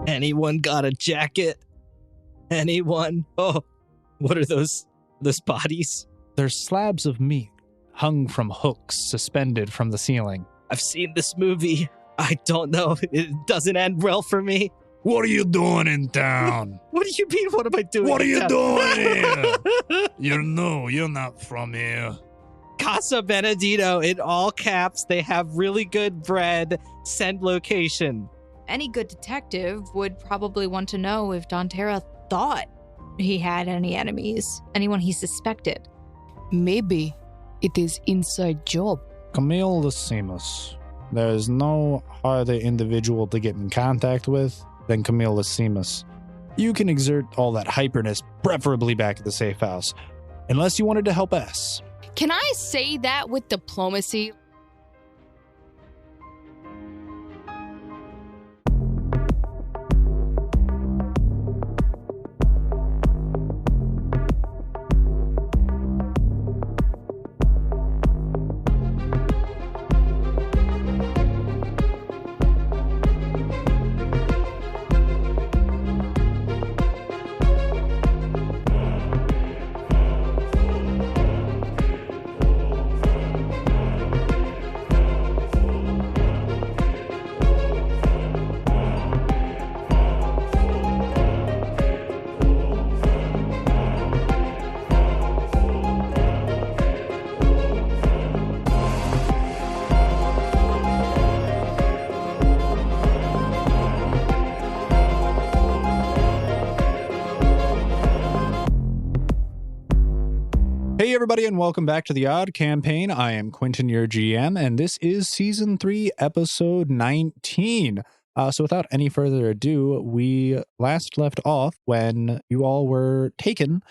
Anyone got a jacket? Anyone? Oh, what are those bodies? They're slabs of meat hung from hooks suspended from the ceiling. I've seen this movie. I don't know. It doesn't end well for me. What are you doing in town? What do you mean, what am I doing What are you town? doing here? You're not from here. Casa Benadiné, in all caps. They have really good bread. Send location. Any good detective would probably want to know if Don Terra thought he had any enemies, anyone he suspected. Maybe it is inside job. Camille Lasimus. There is no harder individual to get in contact with than Camille Lasimus. You can exert all that hyperness, preferably back at the safe house, unless you wanted to help us. Can I say that with diplomacy? Hey everybody, and welcome back to the Odd Campaign. I am Quentin, your GM, and this is Season 3, Episode 19. So without any further ado, we last left off when you all were taken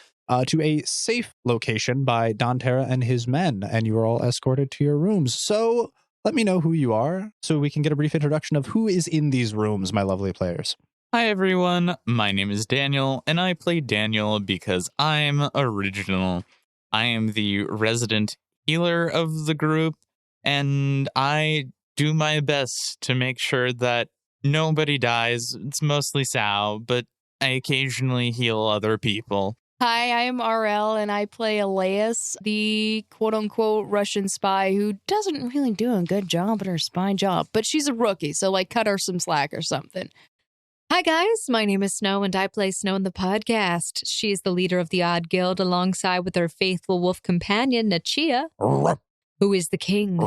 to a safe location by Don Terra and his men, and you were all escorted to your rooms. So let me know who you are so we can get a brief introduction of who is in these rooms, my lovely players. Hi everyone, my name is Daniel, and I play Daniel because I'm original. I am the resident healer of the group, and I do my best to make sure that nobody dies. It's mostly Sal, but I occasionally heal other people. Hi, I am RL, and I play Elias, the quote-unquote Russian spy who doesn't really do a good job at her spy job, but she's a rookie, so, cut her some slack or something. Hi guys, my name is Snow and I play Snow in the podcast. She is the leader of the Odd Guild alongside with her faithful wolf companion, Nachia, who is the king.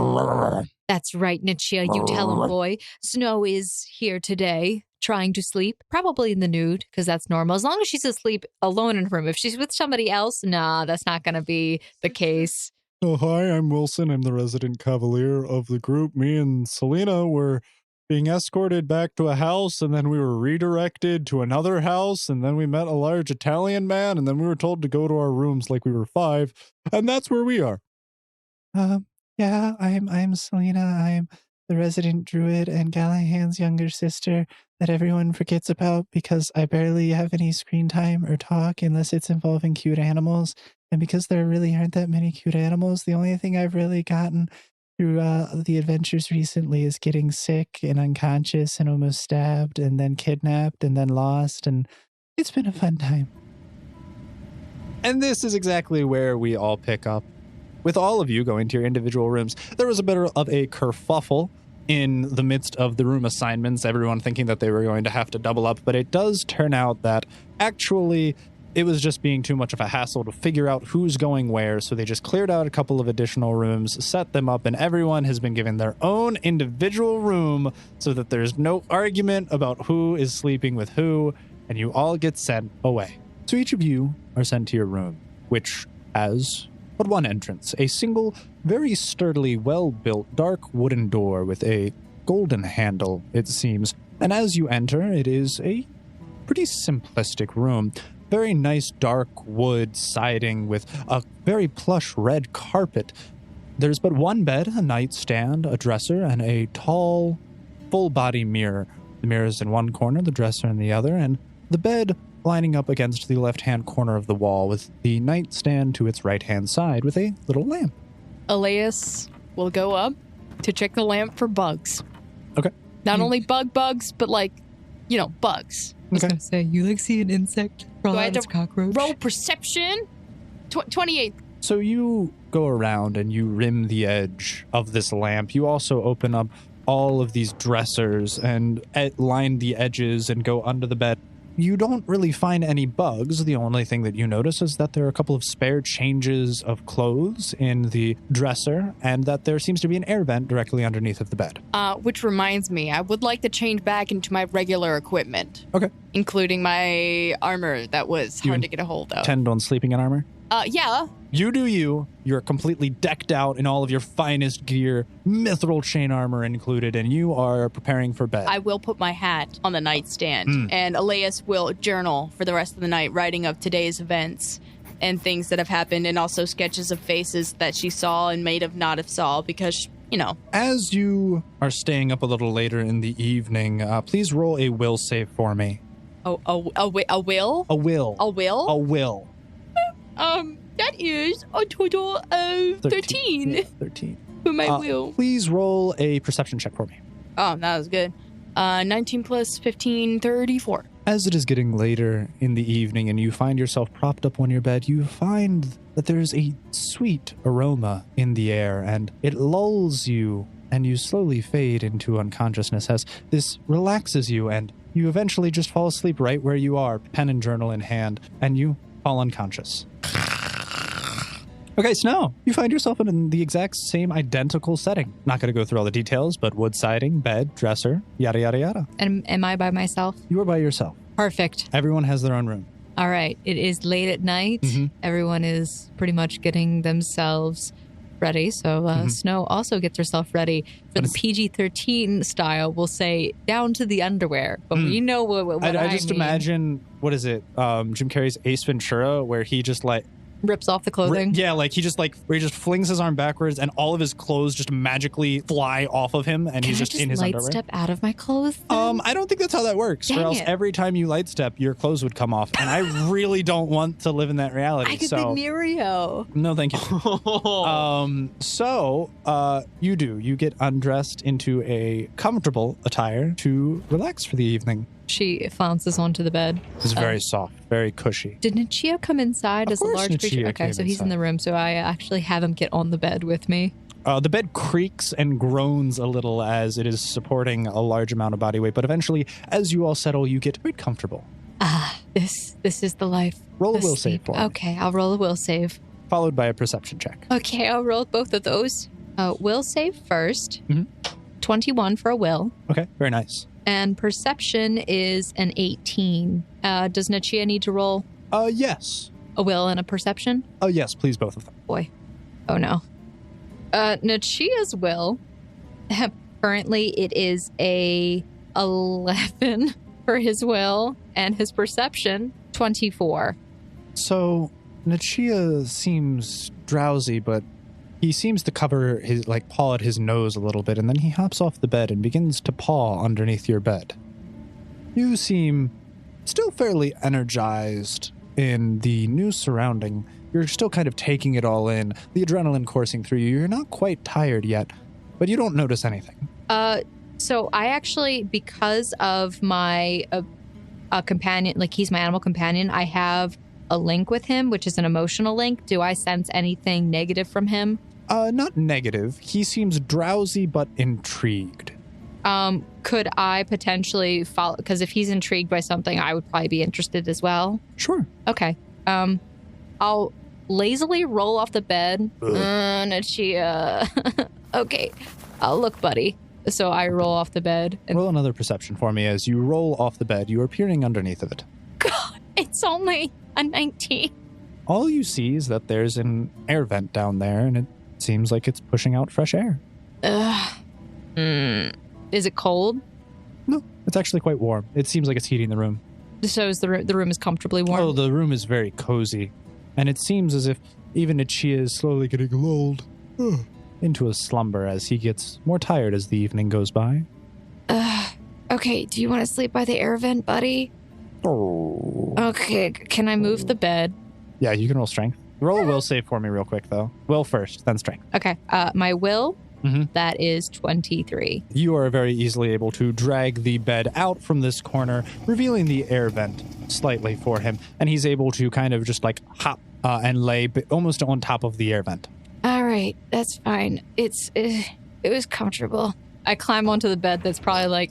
That's right, Nachia, you tell him, boy. Snow is here today, trying to sleep, probably in the nude, because that's normal. As long as she's asleep alone in her room. If she's with somebody else, nah, that's not going to be the case. Oh, hi, I'm Wilson. I'm the resident cavalier of the group. Me and Selena were being escorted back to a house, and then we were redirected to another house, and then we met a large Italian man, and then we were told to go to our rooms like we were 5, and that's where we are. Yeah, I'm Selena. I'm the resident druid and Gallahan's younger sister that everyone forgets about because I barely have any screen time or talk unless it's involving cute animals, and because there really aren't that many cute animals, the only thing I've really gotten through the adventures recently is getting sick and unconscious and almost stabbed and then kidnapped and then lost, and it's been a fun time. And this is exactly where we all pick up. With all of you going to your individual rooms, there was a bit of a kerfuffle in the midst of the room assignments, everyone thinking that they were going to have to double up, but it does turn out that actually it was just being too much of a hassle to figure out who's going where, so they just cleared out a couple of additional rooms, set them up, and everyone has been given their own individual room so that there's no argument about who is sleeping with who, and you all get sent away. So each of you are sent to your room, which has but one entrance, a single, very sturdily well-built dark wooden door with a golden handle, it seems. And as you enter, it is a pretty simplistic room. Very nice dark wood siding with a very plush red carpet. There's but one bed, a nightstand, a dresser, and a tall, full-body mirror. The mirror is in one corner, the dresser in the other, and the bed lining up against the left-hand corner of the wall with the nightstand to its right-hand side with a little lamp. Elias will go up to check the lamp for bugs. Okay. Not only bugs, but bugs. I was gonna say, you like see an insect crawl Do I out have to its cockroach? Roll perception. 28. So you go around and you rim the edge of this lamp. You also open up all of these dressers and line the edges and go under the bed. You don't really find any bugs. The only thing that you notice is that there are a couple of spare changes of clothes in the dresser and that there seems to be an air vent directly underneath of the bed. Which reminds me, I would like to change back into my regular equipment. Okay. Including my armor that was hard to get a hold of. Intend on sleeping in armor? Yeah. You do you. You're completely decked out in all of your finest gear, mithril chain armor included, and you are preparing for bed. I will put my hat on the nightstand, and Elias will journal for the rest of the night, writing of today's events and things that have happened, and also sketches of faces that she saw and may have not have saw, because, As you are staying up a little later in the evening, please roll a will save for me. A will? A will. A will? A will. That is a total of 13 Yeah, 13. for my will. Please roll a perception check for me. Oh, that was good. 19 plus 15, 34. As it is getting later in the evening and you find yourself propped up on your bed, you find that there's a sweet aroma in the air and it lulls you and you slowly fade into unconsciousness as this relaxes you and you eventually just fall asleep right where you are, pen and journal in hand, and you fall unconscious. Okay, Snow, you find yourself in the exact same identical setting. Not going to go through all the details, but wood siding, bed, dresser, yada, yada, yada. And am I by myself? You are by yourself. Perfect. Everyone has their own room. All right. It is late at night. Everyone is pretty much getting themselves ready. So Snow also gets herself ready for the PG-13 style. We'll say down to the underwear, but we know what I just mean. imagine, what is it? Jim Carrey's Ace Ventura, where he just rips off the clothing. where he just flings his arm backwards and all of his clothes just magically fly off of him and he's just in his underwear. Step out of my clothes then? I don't think that's how that works. Dang or else it. every time you light step, your clothes would come off. And I really don't want to live in that reality. I could be Mirio. No, thank you. You get undressed into a comfortable attire to relax for the evening. She flounces onto the bed. It's very soft, very cushy. Did Nichia come inside Of as a course large creature? Nichia Okay, came so he's in inside. the room, so I actually have him get on the bed with me. The bed creaks and groans a little as it is supporting a large amount of body weight, but eventually, as you all settle, you get quite comfortable. This is the life. Roll a The will save sleep. for me, Okay, I'll roll a will save. followed by a perception check. Okay, I'll roll both of those. Will save first. 21 for a will. Okay, very nice. And perception is an 18. Does Nichia need to roll Yes. a will and a perception? Yes, please, both of them. Boy. Oh no. Nichia's will, currently it is a 11 for his will, and his perception, 24. So, Nichia seems drowsy, but he seems to cover his, paw at his nose a little bit, and then he hops off the bed and begins to paw underneath your bed. You seem still fairly energized in the new surrounding. You're still kind of taking it all in, the adrenaline coursing through you. You're not quite tired yet, but you don't notice anything. So I actually, because of my companion, he's my animal companion, I have a link with him, which is an emotional link. Do I sense anything negative from him? Not negative. He seems drowsy but intrigued. Could I potentially follow? Because if he's intrigued by something, I would probably be interested as well. Sure. Okay. I'll lazily roll off the bed. Nichia. Okay. Look, buddy. So I roll off the bed. And Roll another perception for me as you roll off the bed. You are peering underneath of it. God, it's only a 19. All you see is that there's an air vent down there, and it seems like it's pushing out fresh air. Is it cold? No, it's actually quite warm. It seems like it's heating the room. So is the room is comfortably warm? Oh, the room is very cozy. And it seems as if even Nichia is slowly getting lulled into a slumber as he gets more tired as the evening goes by. Okay, do you want to sleep by the air vent, buddy? Oh. Okay, can I move the bed? Yeah, you can roll strength. Roll a will save for me real quick, though. Will first, then strength. Okay, my will Mhm. That is 23. You are very easily able to drag the bed out from this corner, revealing the air vent slightly for him. And he's able to kind of just like hop and lay almost on top of the air vent. All right, that's fine. It was comfortable. I climb onto the bed that's probably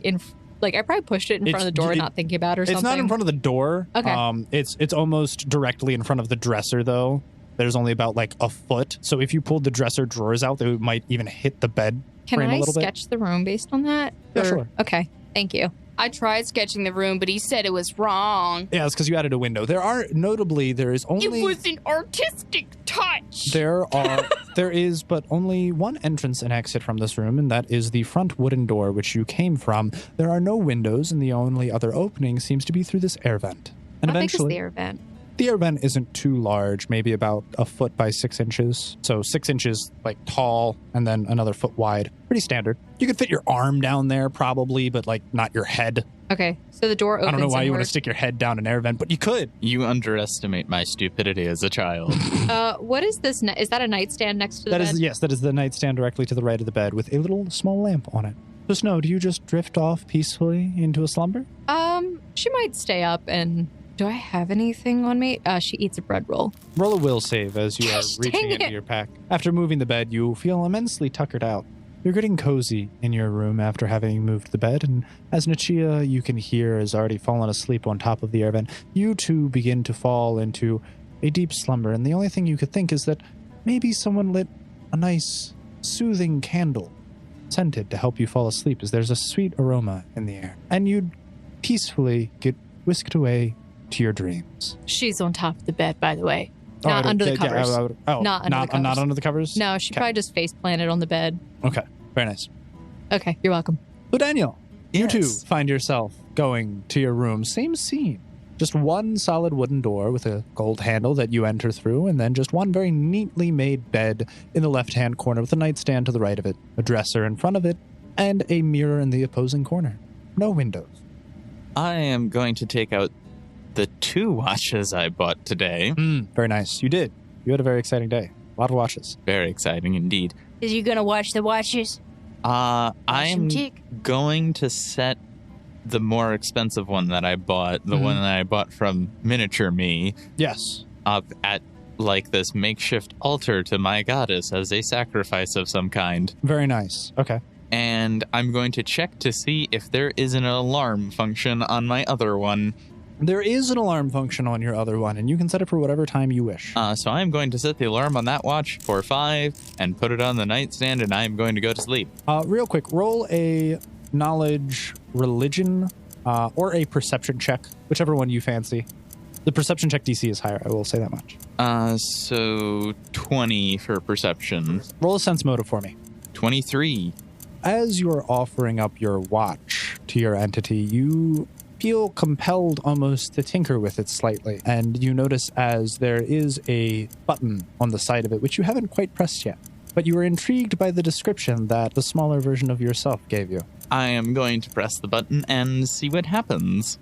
I probably pushed it in front of the door, not thinking about it or something. It's not in front of the door. Okay. It's almost directly in front of the dresser, though. There's only about like a foot. So if you pulled the dresser drawers out, they might even hit the bed frame a little bit. Can I sketch the room based on that? Yeah, sure. Okay, thank you. I tried sketching the room, but he said it was wrong. Yeah, it's because you added a window. There is only... It was an artistic touch. There is but only one entrance and exit from this room, and that is the front wooden door which you came from. There are no windows, and the only other opening seems to be through this air vent. And How big is eventually, the air vent? the air vent isn't too large, maybe about a foot by 6 inches. So 6 inches like tall and then another foot wide. Pretty standard. You could fit your arm down there probably, but like not your head. Okay, so the door opens I don't know why you want inward. to stick your head down an air vent, but you could. You underestimate my stupidity as a child. What is this? Is that a nightstand next to the That bed? is, yes, that is the nightstand directly to the right of the bed with a little small lamp on it. So Snow, do you just drift off peacefully into a slumber? She might stay up and... Do I have anything on me? She eats a bread roll. Roll a will save as you are Gosh, reaching dang into it. your pack. After moving the bed, you feel immensely tuckered out. You're getting cozy in your room after having moved the bed, and as Nachia, you can hear, has already fallen asleep on top of the air vent, you too begin to fall into a deep slumber, and the only thing you could think is that maybe someone lit a nice, soothing candle, scented to help you fall asleep, as there's a sweet aroma in the air. And you'd peacefully get whisked away to your dreams. She's on top of the bed, by the way. Not under the covers. Not under the covers. Not under the covers? No, she Okay. probably just face planted on the bed. Okay, very nice. Okay, you're welcome. So Daniel, you Yes. too find yourself going to your room. Same scene. Just one solid wooden door with a gold handle that you enter through, and then just one very neatly made bed in the left-hand corner with a nightstand to the right of it, a dresser in front of it, and a mirror in the opposing corner. No windows. I am going to take out the 2 watches I bought today. Very nice. You did. You had a very exciting day. A lot of watches. Very exciting indeed. Is you gonna watch the watches? I am tick. going to set the more expensive one that I bought, the one that I bought from Miniature Me, Yes. up at like this makeshift altar to my goddess as a sacrifice of some kind. Very nice. Okay. And I'm going to check to see if there is an alarm function on my other one. There is an alarm function on your other one, and you can set it for whatever time you wish. So I'm going to set the alarm on that watch for 5 and put it on the nightstand, and I'm going to go to sleep. Real quick, roll a knowledge, religion, or a perception check, whichever one you fancy. The perception check DC is higher, I will say that much. So 20 for perception. Roll a sense motive for me. 23. As you are offering up your watch to your entity, you feel compelled almost to tinker with it slightly, and you notice as there is a button on the side of it, which you haven't quite pressed yet, but you are intrigued by the description that the smaller version of yourself gave you. I am going to press the button and see what happens.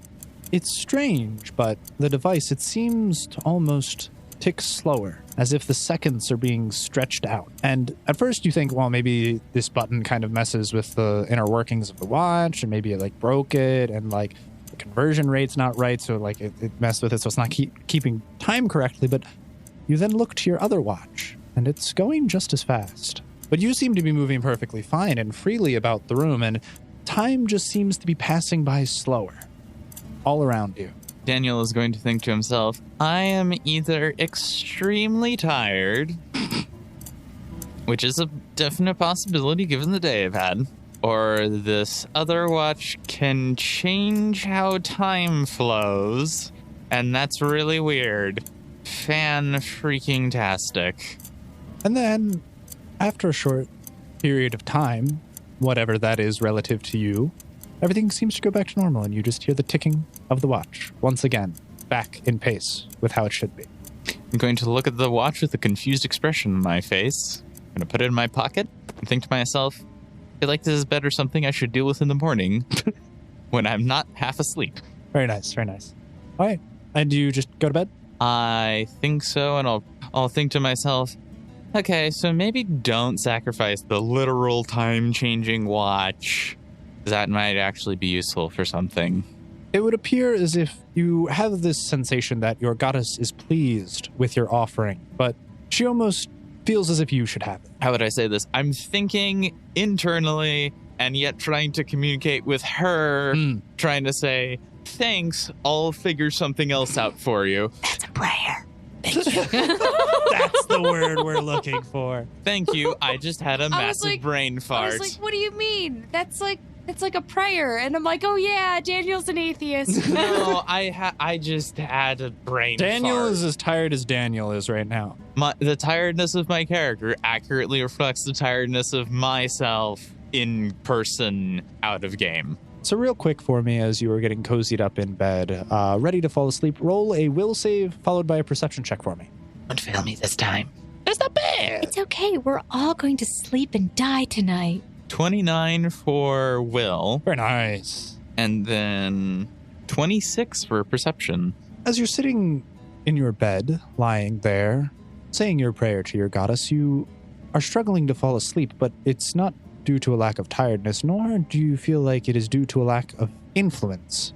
It's strange, but the device, it seems to almost tick slower, as if the seconds are being stretched out. And at first you think, well, maybe this button kind of messes with the inner workings of the watch, and maybe it like broke it, and like the conversion rate's not right, so like it messed with it, so it's not keeping time correctly. But you then look to your other watch, and it's going just as fast. But you seem to be moving perfectly fine and freely about the room, and time just seems to be passing by slower all around you. Daniel is going to think to himself, I am either extremely tired, which is a definite possibility given the day I've had, or this other watch can change how time flows, and that's really weird. Fan-freaking-tastic. And then, after a short period of time, whatever that is relative to you, everything seems to go back to normal, and you just hear the ticking of the watch, once again, back in pace with how it should be. I'm going to look at the watch with a confused expression on my face. I'm going to put it in my pocket and think to myself, I feel like this is better something I should deal with in the morning when I'm not half asleep. Very nice, very nice. All right, and do you just go to bed? I think so, and I'll think to myself, Okay, so maybe don't sacrifice the literal time-changing watch. That might actually be useful for something. It would appear as if you have this sensation that your goddess is pleased with your offering, but she almost feels as if you should have it. How would I say this? I'm thinking internally and yet trying to communicate with her, trying to say, thanks, I'll figure something else out for you. That's a prayer. That's the word we're looking for. Thank you. I just had a massive like- brain I fart. was like, what do you mean? It's like a prayer. And I'm like, oh yeah, Daniel's an atheist. No, I just had a brain Daniel fart. is as tired as Daniel is right now. The tiredness of my character accurately reflects the tiredness of myself in person out of game. So real quick for me, as you were getting cozied up in bed, ready to fall asleep, roll a will save followed by a perception check for me. Don't fail me this time. That's not bad. It's okay. We're all going to sleep and die tonight. 29 for will, Very nice. and then 26 for perception. As you're sitting in your bed, lying there, saying your prayer to your goddess, you are struggling to fall asleep, but it's not due to a lack of tiredness, nor do you feel like it is due to a lack of influence.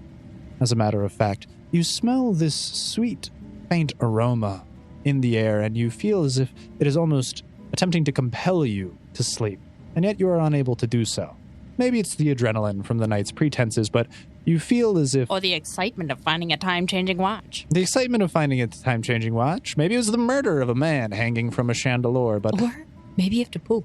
As a matter of fact, you smell this sweet, faint aroma in the air, and you feel as if it is almost attempting to compel you to sleep, and yet you are unable to do so. Maybe it's the adrenaline from the night's pretenses, but you feel as if Or the excitement of finding a time-changing watch. the excitement of finding a time-changing watch, maybe it was the murder of a man hanging from a chandelier, but Or maybe you have to poop.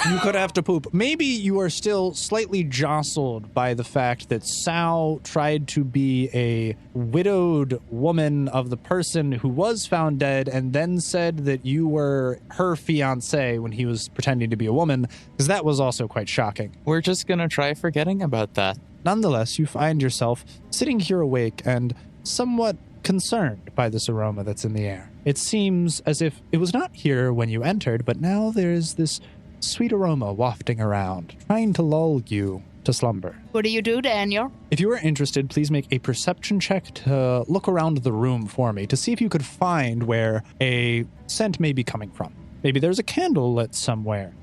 you could have to poop. Maybe you are still slightly jostled by the fact that Sal tried to be a widowed woman of the person who was found dead and then said that you were her fiance when he was pretending to be a woman, because that was also quite shocking. We're just gonna try forgetting about that. Nonetheless, you find yourself sitting here awake and somewhat concerned by this aroma that's in the air. It seems as if it was not here when you entered, but now there is this sweet aroma wafting around, trying to lull you to slumber. What do you do, Daniel? If you are interested, please make a perception check to look around the room for me to see if you could find where a scent may be coming from. Maybe there's a candle lit somewhere.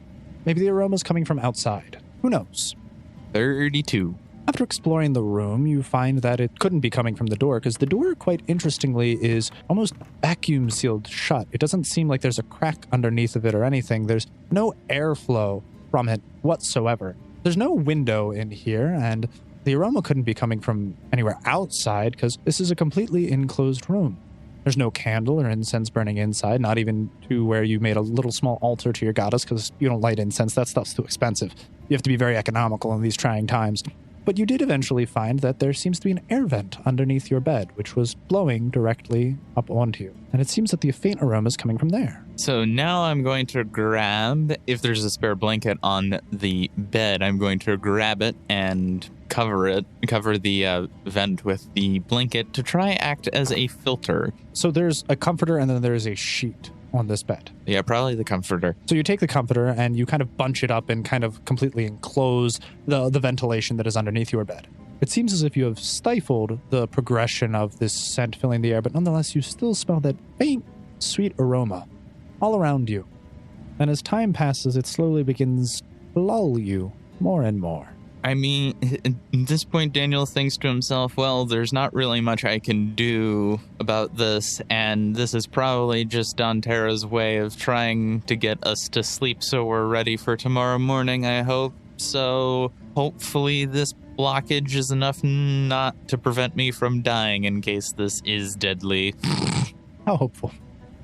Maybe the aroma's coming from outside. Who knows? 32. After exploring the room, you find that it couldn't be coming from the door, because the door, quite interestingly, is almost vacuum sealed shut. It doesn't seem like there's a crack underneath of it or anything. There's no airflow from it whatsoever. There's no window in here, and the aroma couldn't be coming from anywhere outside, because this is a completely enclosed room. There's no candle or incense burning inside, not even to where you made a little small altar to your goddess, because you don't light incense. That stuff's too expensive. You have to be very economical in these trying times. But you did eventually find that there seems to be an air vent underneath your bed, which was blowing directly up onto you. And it seems that the faint aroma is coming from there. So now I'm going to grab, if there's a spare blanket on the bed, I'm going to grab it and cover the vent with the blanket to try act as a filter. So there's a comforter and then there's a sheet on this bed. Yeah, probably the comforter. So you take the comforter and you kind of bunch it up and kind of completely enclose the ventilation that is underneath your bed. It seems as if you have stifled the progression of this scent filling the air, but nonetheless you still smell that faint, sweet aroma all around you. And as time passes, it slowly begins to lull you more and more. I mean, at this point, Daniel thinks to himself, well, there's not really much I can do about this, and this is probably just Don Terra's way of trying to get us to sleep so we're ready for tomorrow morning, I hope. So hopefully this blockage is enough not to prevent me from dying in case this is deadly. How hopeful.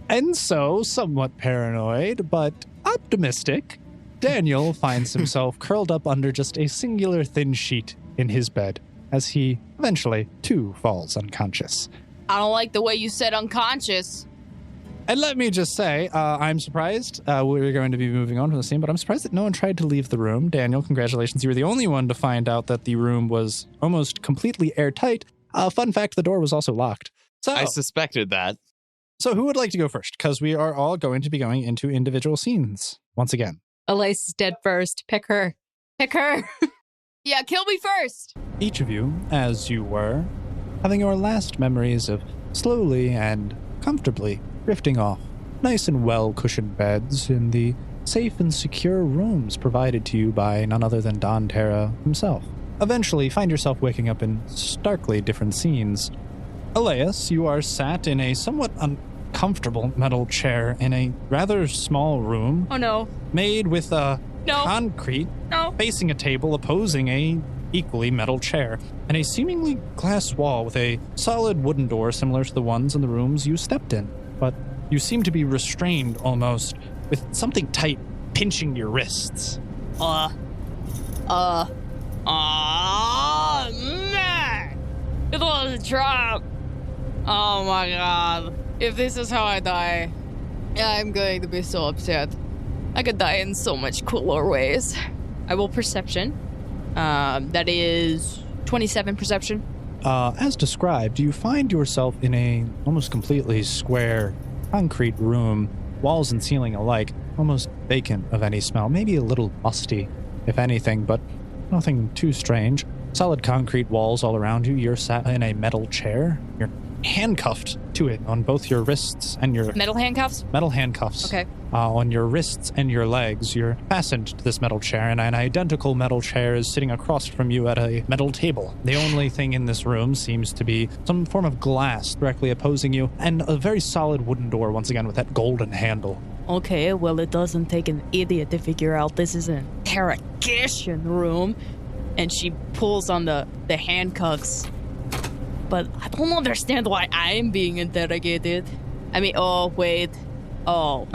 And so, somewhat paranoid, but optimistic, Daniel finds himself curled up under just a singular thin sheet in his bed as he eventually, too, falls unconscious. I don't like the way you said unconscious. And let me just say, I'm surprised. We're going to be moving on from the scene, but I'm surprised that no one tried to leave the room. Daniel, congratulations. You were the only one to find out that the room was almost completely airtight. Fun fact, the door was also locked. I suspected that. So who would like to go first? Because we are all going to be going into individual scenes once again. Elise is dead first. Pick her. Pick her. Yeah, kill me first. Each of you, as you were, having your last memories of slowly and comfortably drifting off nice and well-cushioned beds in the safe and secure rooms provided to you by none other than Don Terra himself. Eventually, find yourself waking up in starkly different scenes. Elias, you are sat in a somewhat uncomfortable metal chair in a rather small room. Oh no. Made with concrete, facing a table opposing a equally metal chair, and a seemingly glass wall with a solid wooden door similar to the ones in the rooms you stepped in. But you seem to be restrained almost, with something tight pinching your wrists. Man! It was a trap! Oh my god. If this is how I die, I'm going to be so upset. I could die in so much cooler ways. I will perception. That is 27 perception. As described, you find yourself in a almost completely square concrete room, walls and ceiling alike, almost vacant of any smell, maybe a little musty, if anything, but nothing too strange. Solid concrete walls all around you. You're sat in a metal chair. You're handcuffed to it on both your wrists and your... Metal handcuffs? Metal handcuffs. Okay. On your wrists and your legs. You're fastened to this metal chair, and an identical metal chair is sitting across from you at a metal table. The only thing in this room seems to be some form of glass directly opposing you, and a very solid wooden door, once again, with that golden handle. Okay, well, it doesn't take an idiot to figure out this is an interrogation room. And she pulls on the handcuffs. But I don't understand why I'm being interrogated. I mean, oh, wait. Oh.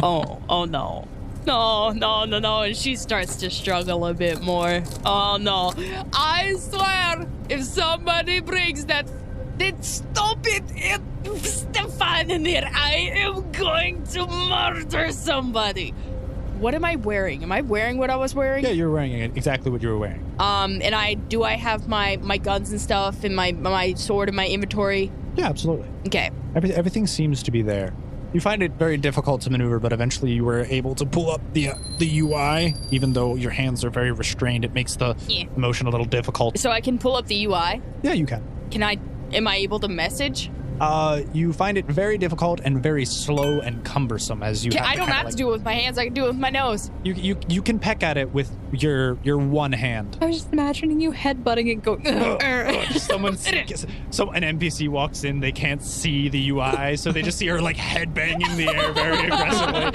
oh no. No. And she starts to struggle a bit more. Oh, no. I swear, if somebody brings that stupid Stefan in here, I am going to murder somebody. What am I wearing? Am I wearing what I was wearing? Yeah, you're wearing exactly what you were wearing. And I have my guns and stuff and my sword in my inventory? Yeah, absolutely. Okay. Everything seems to be there. You find it very difficult to maneuver, but eventually you were able to pull up the UI. Even though your hands are very restrained, it makes the motion a little difficult. So I can pull up the UI? Yeah, you can. Am I able to message? You find it very difficult and very slow and cumbersome as you I don't have to do it with my hands, I can do it with my nose. You can peck at it with your one hand. I was just imagining you headbutting it going... An NPC walks in, they can't see the UI, so they just see her like headbanging the air very aggressively.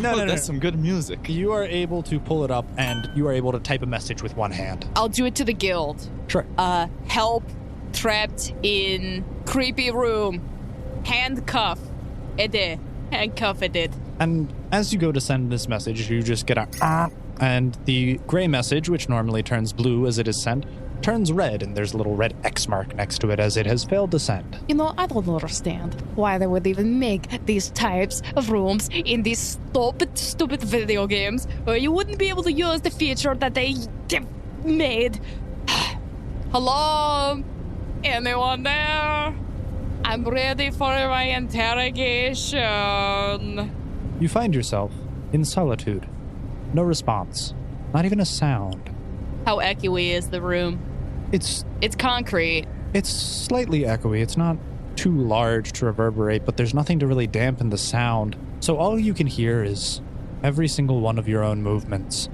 No, that's some good music. You are able to pull it up and you are able to type a message with one hand. I'll do it to the guild. Sure. Help. Trapped in creepy room. Handcuff. Handcuff it. And as you go to send this message, you just get a and the gray message, which normally turns blue as it is sent, turns red, and there's a little red X mark next to it as it has failed to send. You know, I don't understand why they would even make these types of rooms in these stupid video games where you wouldn't be able to use the feature that they made. Hello? Anyone there? I'm ready for my interrogation. You find yourself in solitude. No response. Not even a sound. How echoey is the room? It's concrete. It's slightly echoey. It's not too large to reverberate, but there's nothing to really dampen the sound. So all you can hear is every single one of your own movements,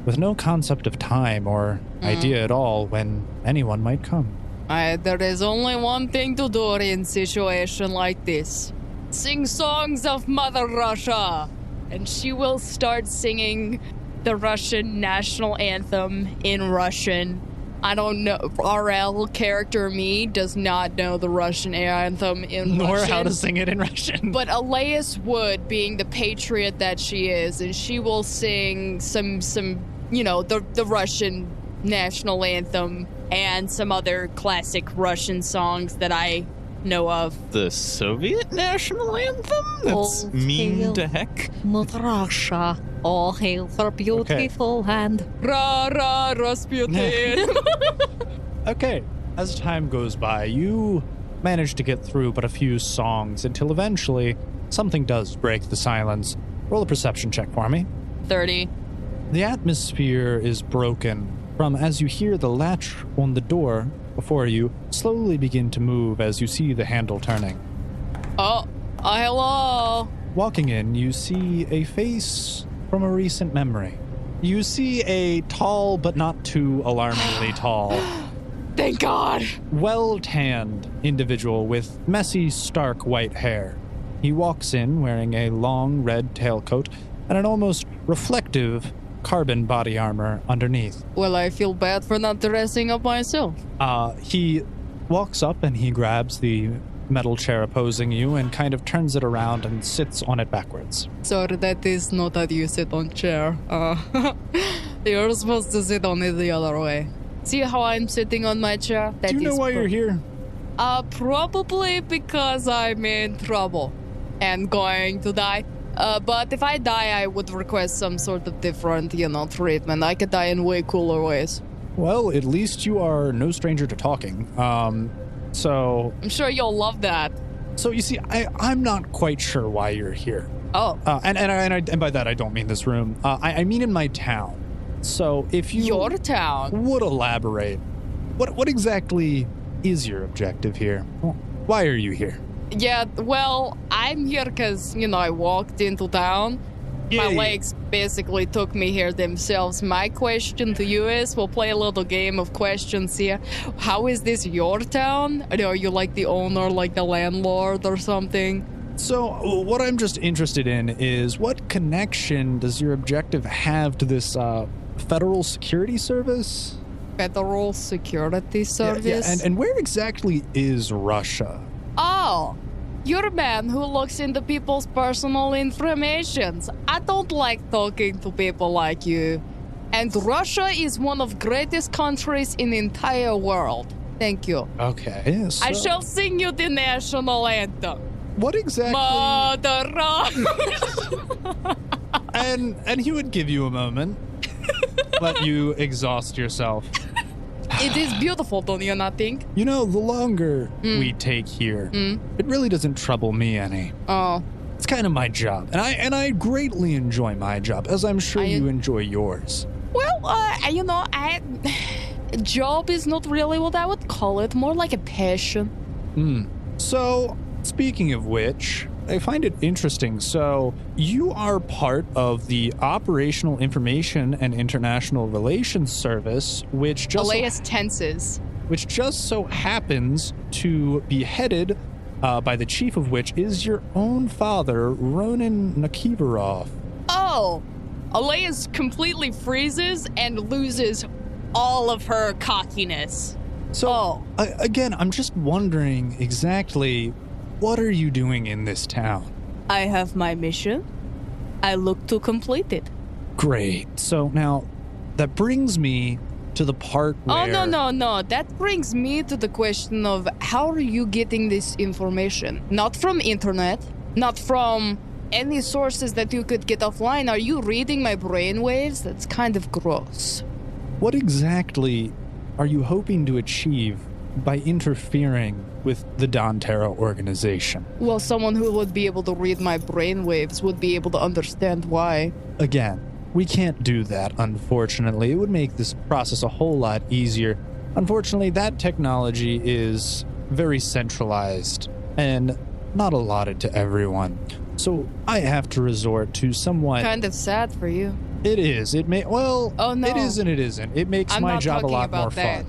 with no concept of time or idea at all when anyone might come. There is only one thing to do in a situation like this. Sing songs of Mother Russia. And she will start singing the Russian national anthem in Russian. I don't know. RL character me does not know the Russian anthem in Russian. Nor how to sing it in Russian. But Elias would, being the patriot that she is, and she will sing some the Russian national anthem and some other classic Russian songs that I know of. The Soviet national anthem? That's mean to heck. Mother Russia, all hail her beautiful land. Ra ra Rasputin. Okay, as time goes by, you manage to get through but a few songs until eventually something does break the silence. Roll a perception check for me. 30. The atmosphere is broken from as you hear the latch on the door before you slowly begin to move as you see the handle turning. Oh, Hello. Walking in, you see a face from a recent memory. You see a tall, but not too alarmingly tall, Thank God. well-tanned individual with messy, stark white hair. He walks in wearing a long red tailcoat and an almost reflective carbon body armor underneath. Well, I feel bad for not dressing up myself. He walks up and he grabs the metal chair opposing you and kind of turns it around and sits on it backwards. Sorry, that is not how you sit on chair. You're supposed to sit on it the other way. See how I'm sitting on my chair? That Do you know is why you're here? Probably because I'm in trouble and going to die. But if I die, I would request some sort of different, treatment. I could die in way cooler ways. Well, at least you are no stranger to talking. So I'm sure you'll love that. you see, I'm not quite sure why you're here. Oh. And by that I don't mean this room. I mean in my town. So if you Your town? would elaborate, what exactly is your objective here? Why are you here? Yeah, well, I'm here because, I walked into town. My legs basically took me here themselves. My question to you is, we'll play a little game of questions here. How is this your town? Are you like the owner, like the landlord or something? So what I'm just interested in is what connection does your objective have to this federal security service? Federal Security Service? Yeah, and where exactly is Russia? Oh, you're a man who looks into people's personal information. I don't like talking to people like you. And Russia is one of the greatest countries in the entire world. Thank you. Okay, so I shall sing you the national anthem. what exactly? Mother And he would give you a moment, let you exhaust yourself. It is beautiful, don't you not think? The longer we take here, it really doesn't trouble me any. Oh, It's kind of my job, and I greatly enjoy my job, as I'm sure you enjoy yours. well, job is not really what I would call it. More like a passion. So, speaking of which, I find it interesting. So, you are part of the Operational Information and International Relations Service, which just so happens to be headed by the chief of which is your own father, Ronan Nakivarov. Oh, Aleas completely freezes and loses all of her cockiness. So, again, I'm just wondering exactly, what are you doing in this town? I have my mission. I look to complete it. Great. So now, that brings me to the part where... Oh, no. That brings me to the question of how are you getting this information? Not from internet, not from any sources that you could get offline. Are you reading my brainwaves? That's kind of gross. What exactly are you hoping to achieve by interfering with the Don Terra organization? Well, someone who would be able to read my brainwaves would be able to understand why. Again, we can't do that, unfortunately. It would make this process a whole lot easier. Unfortunately, that technology is very centralized and not allotted to everyone. So I have to resort to somewhat... Kind of sad for you. It is. It may... Well, Oh, no. it is and it isn't. It makes my job a lot more fun.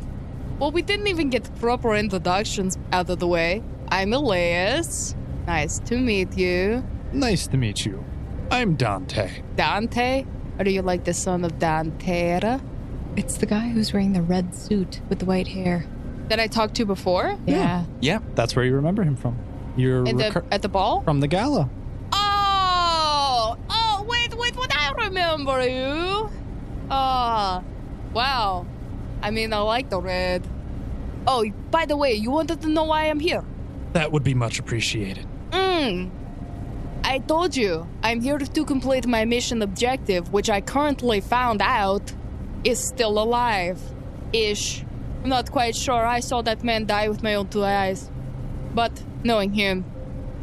Well, we didn't even get proper introductions out of the way. I'm Elias. Nice to meet you. Nice to meet you. I'm Dante. Dante? Or do you like the son of Don Terra? It's the guy who's wearing the red suit with the white hair. That I talked to before? Yeah. Yeah. That's where you remember him from. You're At the ball? from the gala. Oh, wait, I remember you. Wow. I mean, I like the red. Oh, by the way, you wanted to know why I'm here? That would be much appreciated. I told you, I'm here to complete my mission objective, which I currently found out is still alive-ish. I'm not quite sure. I saw that man die with my own 2 eyes. But knowing him,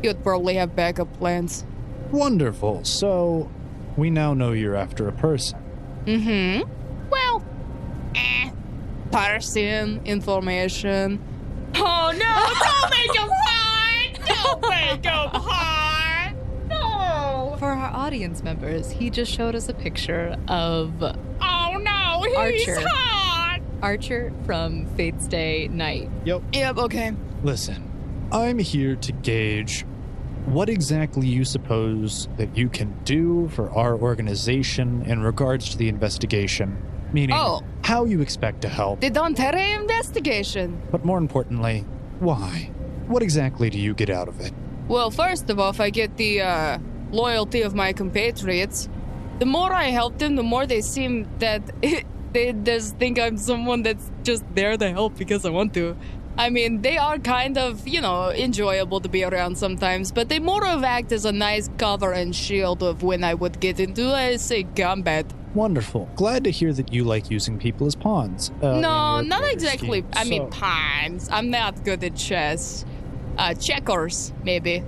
he would probably have backup plans. Wonderful. So, we now know you're after a person. Well, person, information. Oh no, don't make him hide! Don't make him hide! our audience members, he just showed us a picture of Oh no, he's Archer. hot! Archer from Fate's Day Night. Yep, okay. Listen, I'm here to gauge what exactly you suppose that you can do for our organization in regards to the investigation. Meaning, how you expect to help. The Don Terra investigation. But more importantly, why? What exactly do you get out of it? Well, first of all, if I get the loyalty of my compatriots, the more I help them, the more they seem that they just think I'm someone that's just there to help because I want to. I mean, they are kind of, enjoyable to be around sometimes, but they more of act as a nice cover and shield of when I would get into, say, combat. Wonderful. Glad to hear that you like using people as pawns. No, not greater exactly. scheme. I mean, pawns. I'm not good at chess. Checkers, maybe.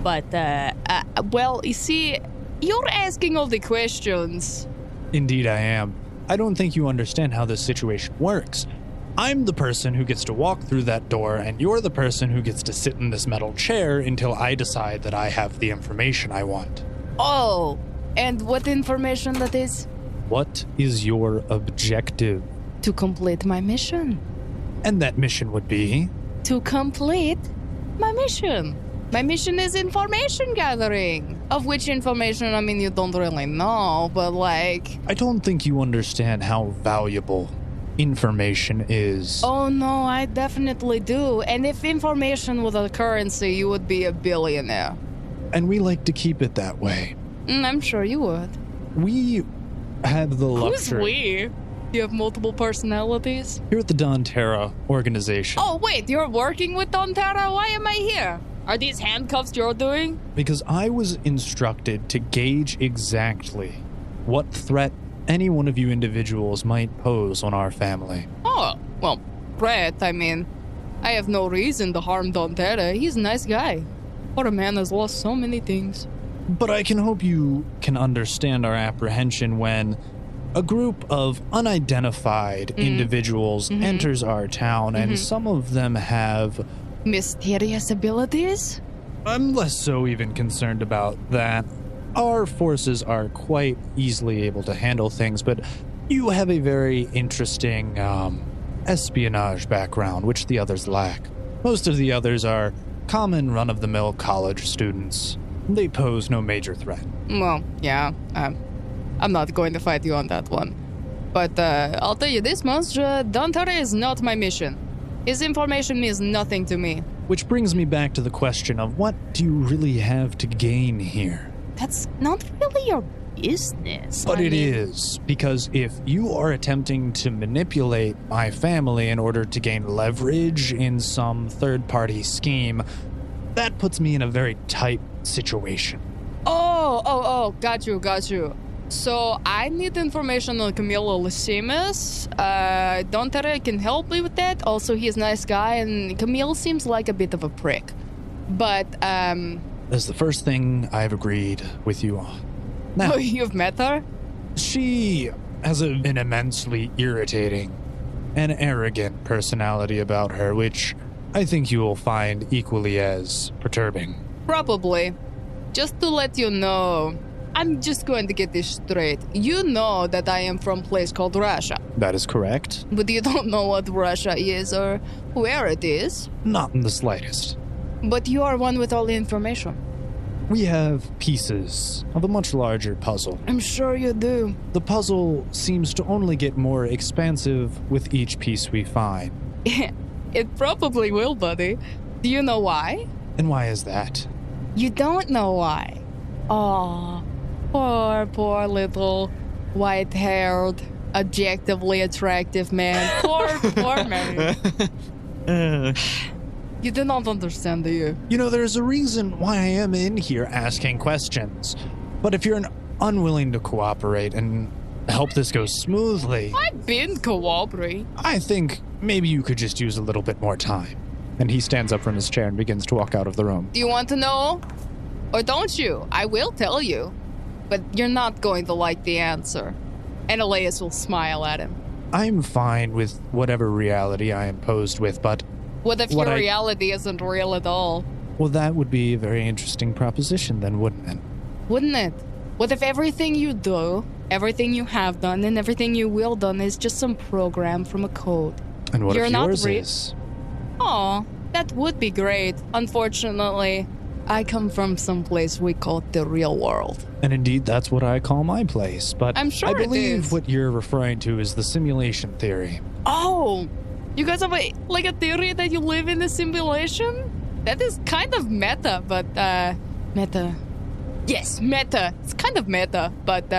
Well, you see, you're asking all the questions. Indeed I am. I don't think you understand how this situation works. I'm the person who gets to walk through that door, and you're the person who gets to sit in this metal chair until I decide that I have the information I want. Oh, and what information that is? What is your objective? To complete my mission. And that mission would be? To complete my mission. My mission is information gathering. Of which information, I mean, you don't really know, but I don't think you understand how valuable information is. Oh no, I definitely do. And if information was a currency, you would be a billionaire. And we like to keep it that way. I'm sure you would. We have the luxury. Who's we? You have multiple personalities? Here at the Don Terra organization. Oh wait, you're working with Don Terra? Why am I here? Are these handcuffs you're doing? Because I was instructed to gauge exactly what threat any one of you individuals might pose on our family. Oh, well, threat, I mean, I have no reason to harm Don Terra. He's a nice guy. But a man has lost so many things. But I can hope you can understand our apprehension when a group of unidentified individuals enters our town, and some of them have mysterious abilities? I'm less so even concerned about that. Our forces are quite easily able to handle things, but you have a very interesting espionage background, which the others lack. Most of the others are common run-of-the-mill college students. They pose no major threat. Well, yeah, I'm not going to fight you on that one. But I'll tell you this much, Don Terra is not my mission. His information means nothing to me. Which brings me back to the question of what do you really have to gain here? That's not really your business. But it is, because if you are attempting to manipulate my family in order to gain leverage in some third-party scheme, that puts me in a very tight situation. Oh, got you. So I need information on Camilo Lysimus. Don Terra can help me with that. Also, he's a nice guy, and Camille seems like a bit of a prick. But, That's the first thing I've agreed with you on. Now, oh, you've met her? She has an immensely irritating and arrogant personality about her, which I think you will find equally as perturbing. Probably. Just to let you know, I'm just going to get this straight. You know that I am from a place called Russia. That is correct. But you don't know what Russia is or where it is. Not in the slightest. But you are one with all the information. We have pieces of a much larger puzzle. I'm sure you do. The puzzle seems to only get more expansive with each piece we find. It probably will, buddy. Do you know why? And why is that? You don't know why. Oh, poor little white-haired, objectively attractive man. Poor man. You do not understand, do you? You know, there's a reason why I am in here asking questions. But if you're unwilling to cooperate and help this go smoothly, I've been cooperating. I think maybe you could just use a little bit more time. And he stands up from his chair and begins to walk out of the room. Do you want to know? Or don't you? I will tell you. But you're not going to like the answer. And Elias will smile at him. I'm fine with whatever reality I am posed with, but What if your reality isn't real at all? Well, that would be a very interesting proposition then, wouldn't it? Wouldn't it? What if everything you do, everything you have done, and everything you will done is just some program from a code? And what You're if not yours re- is? Aw, that would be great. Unfortunately, I come from some place we call the real world. And indeed, that's what I call my place. But I'm sure I it believe is. what you're referring to is the simulation theory. Oh, you guys have a theory that you live in a simulation? That is kind of meta, but meta. Yes, meta. It's kind of meta, but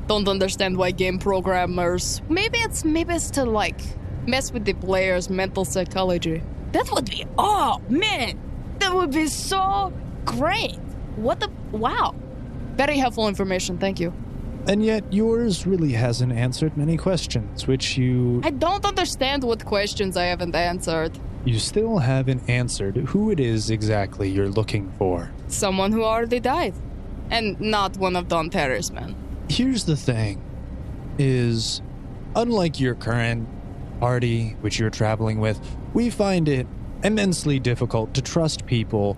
don't understand why game programmers. Maybe it's to mess with the player's mental psychology. That would be that would be so great. Wow. Very helpful information, thank you. And yet yours really hasn't answered many questions, which you... I don't understand what questions I haven't answered. You still haven't answered who it is exactly you're looking for. Someone who already died. And not one of Don Terra's men. Here's the thing, is unlike your current party, which you're traveling with, we find it immensely difficult to trust people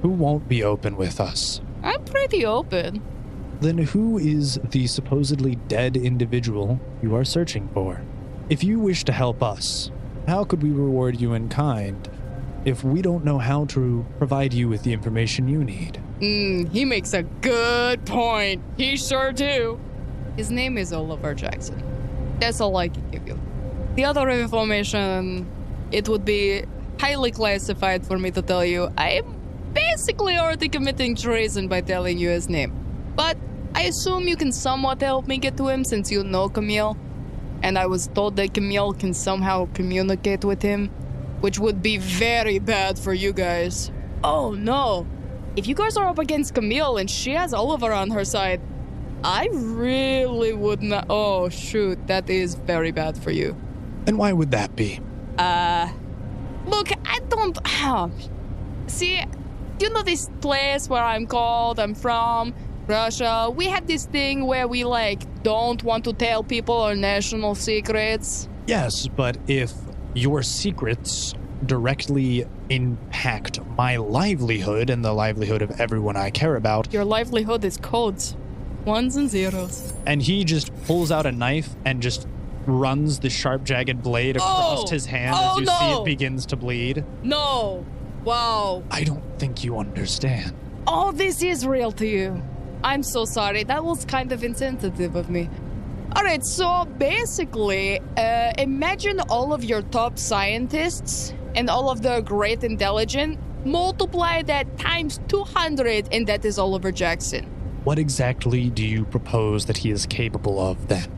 who won't be open with us. I'm pretty open. Then who is the supposedly dead individual you are searching for? If you wish to help us, how could we reward you in kind if we don't know how to provide you with the information you need? He makes a good point. He sure do. His name is Oliver Jackson. That's all I can give you. The other information, it would be highly classified for me to tell you. I am basically already committing treason by telling you his name. But I assume you can somewhat help me get to him since you know Camille. And I was told that Camille can somehow communicate with him, which would be very bad for you guys. Oh no. If you guys are up against Camille and she has Oliver on her side, I really would not... Oh shoot, that is very bad for you. And why would that be? Look, I don't... See, you know this place where I'm from? Russia. We have this thing where we, don't want to tell people our national secrets. Yes, but if your secrets directly impact my livelihood and the livelihood of everyone I care about... Your livelihood is codes. Ones and zeros. And he just pulls out a knife and just runs the sharp, jagged blade across his hand as you see it begins to bleed. No! Wow. I don't think you understand. Oh, this is real to you. I'm so sorry. That was kind of insensitive of me. Alright, so basically, imagine all of your top scientists and all of the great intelligent, multiply that times 200, and that is Oliver Jackson. What exactly do you propose that he is capable of then?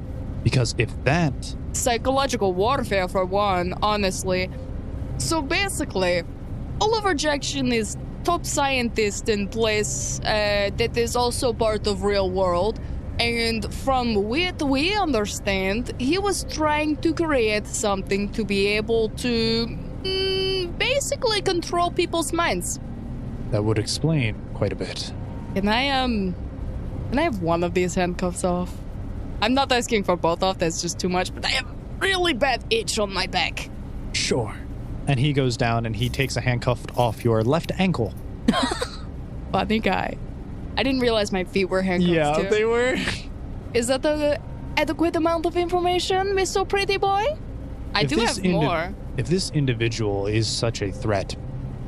Because if that... Psychological warfare for one, honestly. So basically, Oliver Jackson is top scientist in place that is also part of real world. And from what we understand, he was trying to create something to be able to basically control people's minds. That would explain quite a bit. Can I have one of these handcuffs off? I'm not asking for both off, that's just too much, but I have really bad itch on my back. Sure. And he goes down and he takes a handcuff off your left ankle. Funny guy. I didn't realize my feet were handcuffed too. Yeah, they were. Is that the adequate amount of information, Mr. Pretty Boy? I do have more. If this individual is such a threat,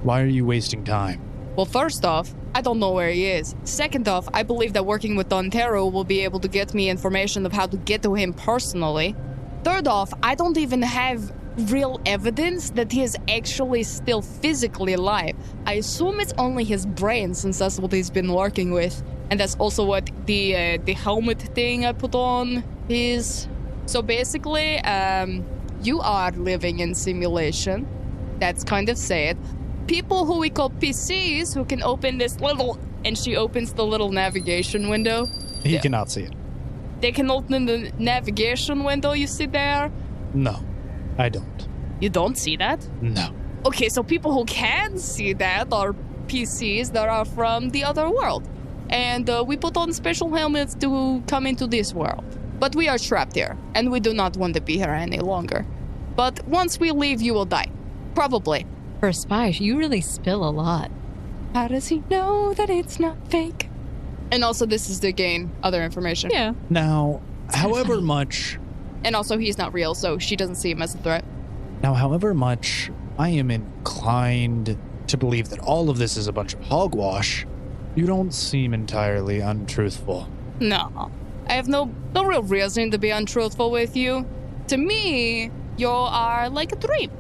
why are you wasting time? Well, first off, I don't know where he is. Second off, I believe that working with Don Terra will be able to get me information of how to get to him personally. Third off, I don't even have real evidence that he is actually still physically alive. I assume it's only his brain, since that's what he's been working with. And that's also what the helmet thing I put on is. So basically, you are living in simulation. That's kind of sad. People who we call PCs who can open this little... And she opens the little navigation window. He cannot see it. They can open the navigation window you see there? No, I don't. You don't see that? No. Okay, so people who can see that are PCs that are from the other world. And we put on special helmets to come into this world. But we are trapped here, and we do not want to be here any longer. But once we leave, you will die. Probably. For a spy, you really spill a lot. How does he know that it's not fake? And also, this is to gain other information. Yeah. Now, however funny. much... And also, he's not real, so she doesn't see him as a threat. Now, however much I am inclined to believe that all of this is a bunch of hogwash, you don't seem entirely untruthful. No. I have no real reason to be untruthful with you. To me, you are like a dream.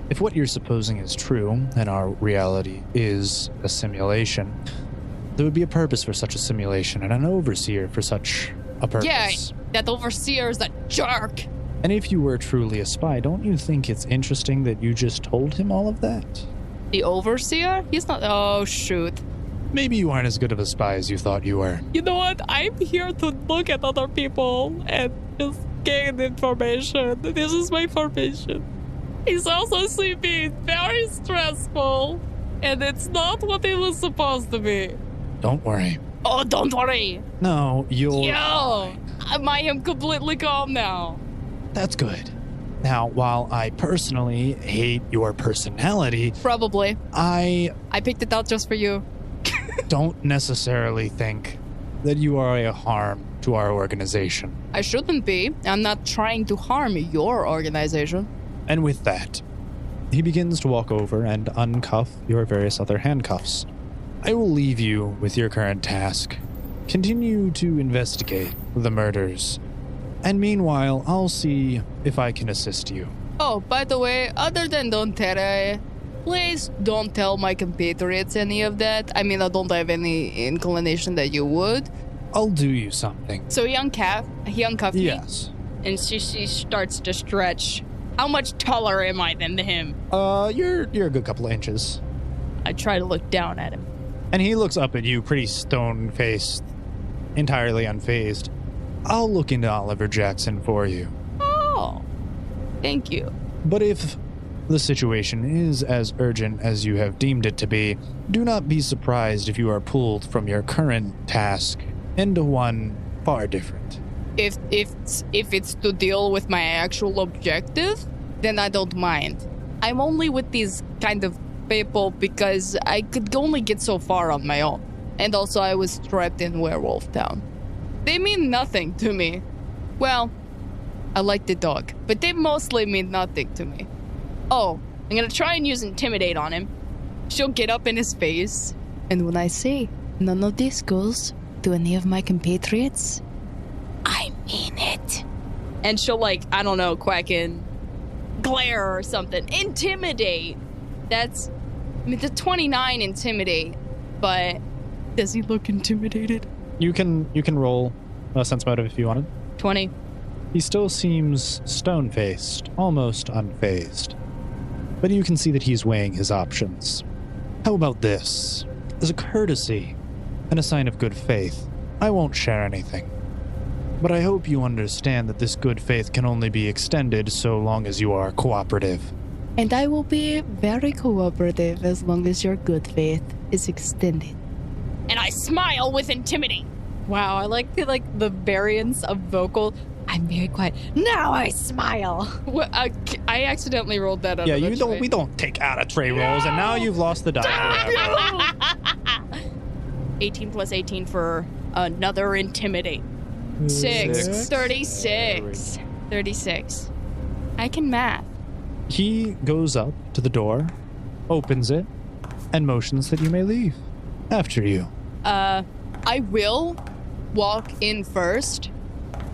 If what you're supposing is true, and our reality is a simulation, there would be a purpose for such a simulation and an overseer for such a purpose. Yeah, that overseer is a jerk. And if you were truly a spy, don't you think it's interesting that you just told him all of that? The overseer? He's not... Oh, shoot. Maybe you aren't as good of a spy as you thought you were. You know what? I'm here to look at other people and just gain information. This is my formation. He's also being very stressful, and it's not what it was supposed to be. Don't worry. Oh, don't worry. No, you'll... Yo, I am completely calm now. That's good. Now, while I personally hate your personality, Probably. I picked it out just for you. don't necessarily think that you are a harm to our organization. I shouldn't be. I'm not trying to harm your organization. And with that, he begins to walk over and uncuff your various other handcuffs. I will leave you with your current task. Continue to investigate the murders. And meanwhile, I'll see if I can assist you. Oh, by the way, other than Don Terra, please don't tell my compatriots any of that. I mean, I don't have any inclination that you would. I'll do you something. So he uncuffed me. Yes. And she starts to stretch. How much taller am I than him? You're a good couple of inches. I try to look down at him. And he looks up at you pretty stone-faced, entirely unfazed. I'll look into Oliver Jackson for you. Oh, thank you. But if the situation is as urgent as you have deemed it to be, do not be surprised if you are pulled from your current task into one far different. If it's to deal with my actual objective, then I don't mind. I'm only with these kind of people because I could only get so far on my own. And also I was trapped in Werewolf Town. They mean nothing to me. Well, I like the dog, but they mostly mean nothing to me. Oh, I'm gonna try and use Intimidate on him. She'll get up in his face. And when I say, none of this goes to any of my compatriots, I mean it. And she'll quack in glare or something. Intimidate. That's, the 29 Intimidate, but does he look intimidated? You can roll a sense motive if you wanted. 20. He still seems stone-faced, almost unfazed. But you can see that he's weighing his options. How about this? As a courtesy and a sign of good faith, I won't share anything. But I hope you understand that this good faith can only be extended so long as you are cooperative. And I will be very cooperative as long as your good faith is extended. And I smile with Intimidate. Wow, I like the variance of vocal. I'm very quiet. Now I smile. Well, I accidentally rolled that up. Yeah, we don't take out of tray rolls, and now you've lost the die. 18 plus 18 for another Intimidate. 6. 36. 36. I can math. He goes up to the door, opens it, and motions that you may leave. After you. I will walk in first.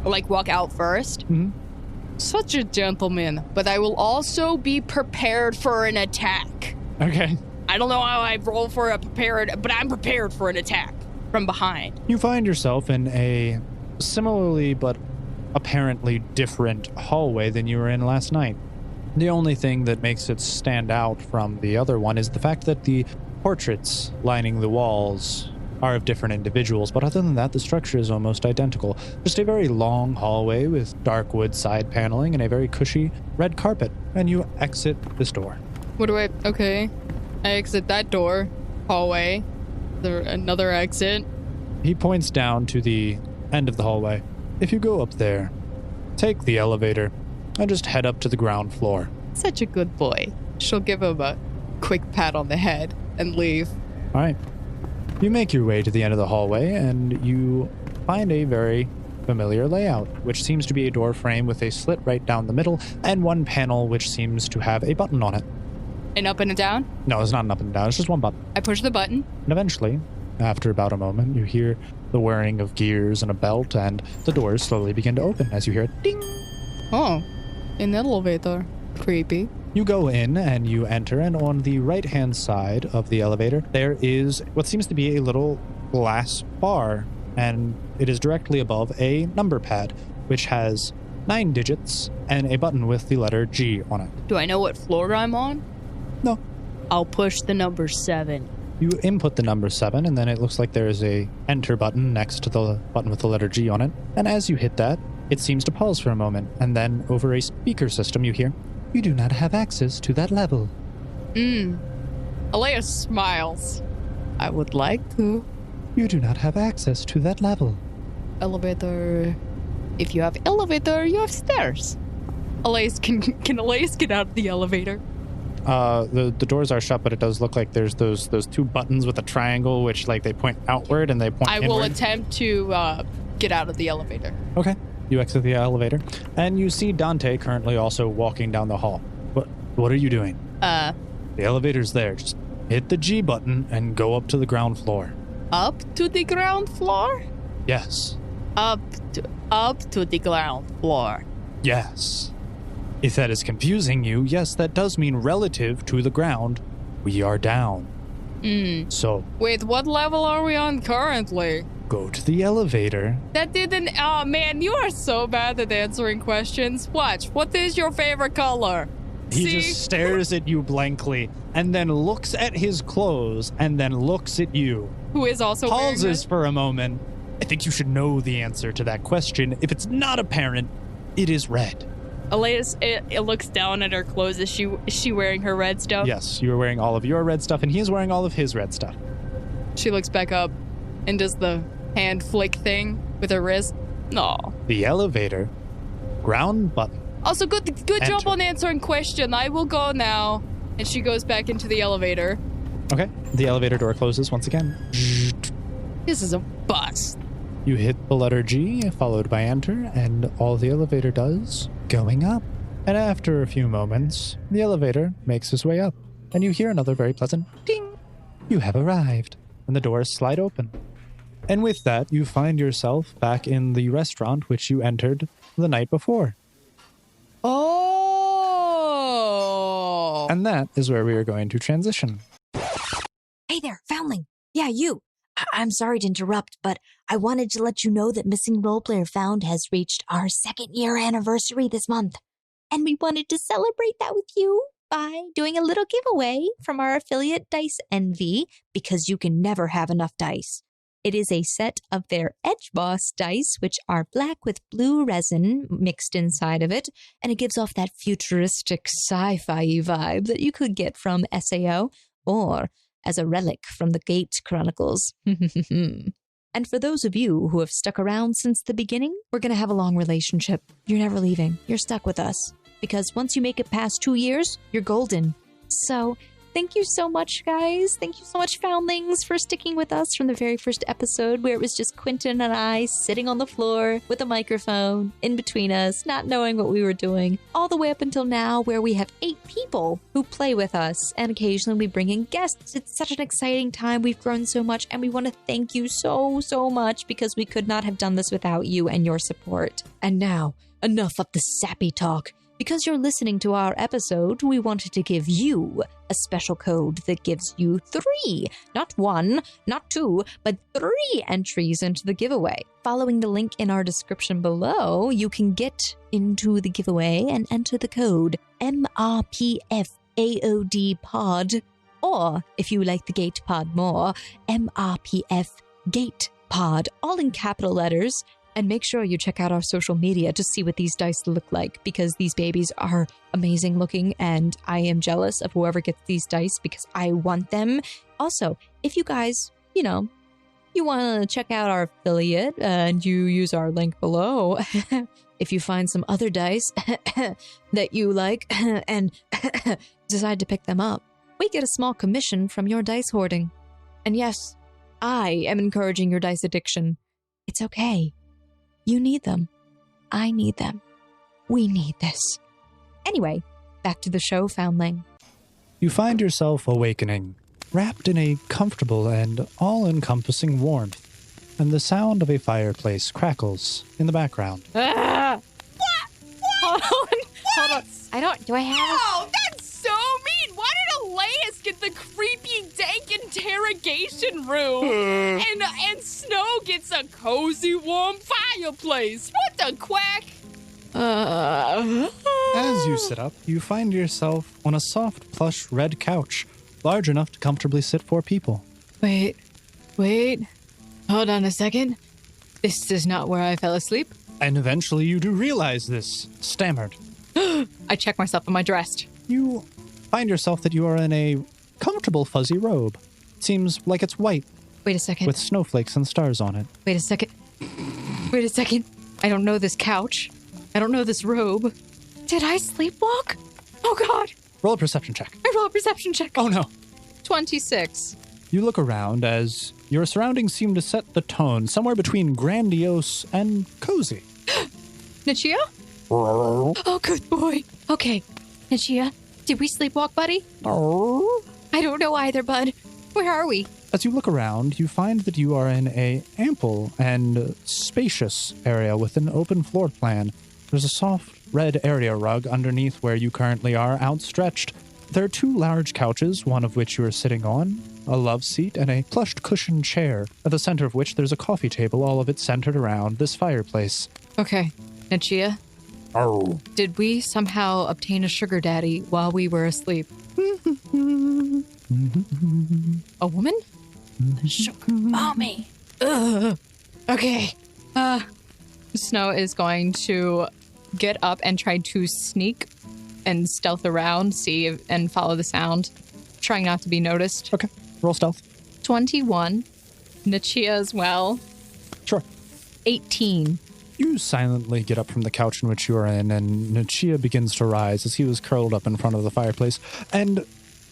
Walk out first. Mm-hmm. Such a gentleman. But I will also be prepared for an attack. Okay. I don't know how I roll for a prepared, but I'm prepared for an attack from behind. You find yourself in a similarly but apparently different hallway than you were in last night. The only thing that makes it stand out from the other one is the fact that the portraits lining the walls are of different individuals, but other than that, the structure is almost identical. Just a very long hallway with dark wood side paneling and a very cushy red carpet, and you exit this door. Okay. I exit that door, hallway, another exit. He points down to the end of the hallway. If you go up there, take the elevator and just head up to the ground floor. Such a good boy. She'll give him a quick pat on the head and leave. All right. You make your way to the end of the hallway, and you find a very familiar layout, which seems to be a door frame with a slit right down the middle, and one panel which seems to have a button on it. An up and a down? No, it's not an up and down. It's just one button. I push the button. And eventually, after about a moment, you hear the whirring of gears and a belt, and the doors slowly begin to open as you hear a ding. Oh, an elevator. Creepy. You go in and you enter, and on the right-hand side of the elevator, there is what seems to be a little glass bar, and it is directly above a number pad, which has 9 digits and a button with the letter G on it. Do I know what floor I'm on? No. I'll push the number 7. You input the number 7, and then it looks like there is a enter button next to the button with the letter G on it. And as you hit that, it seems to pause for a moment, and then over a speaker system you hear, "You do not have access to that level." Alea smiles. I would like to. "You do not have access to that level." Elevator. If you have elevator, you have stairs. Elias, can Elias get out of the elevator? The doors are shut, but it does look like there's those 2 buttons with a triangle, which like they point outward and they point I inward. will attempt to get out of the elevator. Okay. You exit the elevator, and you see Dante currently also walking down the hall. What are you doing? The elevator's there. Just hit the G button and go up to the ground floor. Up to the ground floor? Yes. Up to the ground floor. Yes. If that is confusing you, yes, that does mean relative to the ground, we are down. So. Wait, what level are we on currently? Go to the elevator. That didn't... Oh, man, you are so bad at answering questions. Watch. What is your favorite color? He just stares at you blankly and then looks at his clothes and then looks at you. Who is also pauses for a moment. I think you should know the answer to that question. If it's not apparent, it is red. Elias, it looks down at her clothes. Is she wearing her red stuff? Yes, you are wearing all of your red stuff, and he is wearing all of his red stuff. She looks back up and does the hand flick thing with her wrist. No. The elevator, ground button. Also, good job on answering question. I will go now. And she goes back into the elevator. Okay, the elevator door closes once again. This is a bust. You hit the letter G, followed by enter, and all the elevator does, going up. And after a few moments, the elevator makes its way up, and you hear another very pleasant ding. You have arrived, and the doors slide open. And with that, you find yourself back in the restaurant which you entered the night before. Oh! And that is where we are going to transition. Hey there, Foundling. Yeah, you. I'm sorry to interrupt, but I wanted to let you know that Missing Roleplayer Found has reached our 2nd year anniversary this month. And we wanted to celebrate that with you by doing a little giveaway from our affiliate Dice Envy, because you can never have enough dice. It is a set of their Edge Boss dice, which are black with blue resin mixed inside of it, and it gives off that futuristic sci-fi vibe that you could get from SAO or as a relic from the Gate Chronicles. And for those of you who have stuck around since the beginning, we're going to have a long relationship. You're never leaving. You're stuck with us. Because once you make it past 2 years, you're golden. So thank you so much, guys. Thank you so much, Foundlings, for sticking with us from the very first episode where it was just Quentin and I sitting on the floor with a microphone in between us, not knowing what we were doing, all the way up until now where we have 8 people who play with us, and occasionally we bring in guests. It's such an exciting time. We've grown so much, and we want to thank you so, so much, because we could not have done this without you and your support. And now, enough of the sappy talk. Because you're listening to our episode, we wanted to give you a special code that gives you 3, not 1, not 2, but 3 entries into the giveaway. Following the link in our description below, you can get into the giveaway and enter the code MRPFAOD or if you like the Gate Pod more, MRPF Gate Pod, all in capital letters. And make sure you check out our social media to see what these dice look like, because these babies are amazing looking, and I am jealous of whoever gets these dice because I want them. Also, if you guys, you want to check out our affiliate and you use our link below, if you find some other dice that you like and decide to pick them up, we get a small commission from your dice hoarding. And yes, I am encouraging your dice addiction. It's okay. You need them. I need them. We need this. Anyway, back to the show, Foundling. You find yourself awakening, wrapped in a comfortable and all-encompassing warmth, and the sound of a fireplace crackles in the background. Ah! What? Hold on. Do I have... No, that's so mean. Why did Elias get the creepy, dank interrogation room? and Snow gets a cozy, warm fireplace. What the quack? As you sit up, you find yourself on a soft, plush red couch, large enough to comfortably sit 4 people. Wait. Hold on a second. This is not where I fell asleep. And eventually you do realize this, stammered. I check myself. Am I dressed? You find yourself that you are in a comfortable fuzzy robe. It seems like it's white, Wait a second. with snowflakes and stars on it. Wait a second. I don't know this couch. I don't know this robe. Did I sleepwalk? Oh, God. Roll a perception check. I roll a perception check. Oh, no. 26. You look around as your surroundings seem to set the tone somewhere between grandiose and cozy. Nachia? Oh, good boy. Okay. Nachia, did we sleepwalk, buddy? I don't know either, bud. Where are we? As you look around, you find that you are in a ample and spacious area with an open floor plan. There's a soft red area rug underneath where you currently are, outstretched. There are 2 large couches, one of which you are sitting on, a love seat, and a plushed cushioned chair, at the center of which there's a coffee table, all of it centered around this fireplace. Okay. Nachia, did we somehow obtain a sugar daddy while we were asleep? A woman? Sugar mommy. Okay. Snow is going to get up and try to sneak and stealth around, and follow the sound, trying not to be noticed. Okay. Roll stealth. 21. Nachia as well. Sure. 18. You silently get up from the couch in which you are in, and Nachia begins to rise as he was curled up in front of the fireplace. And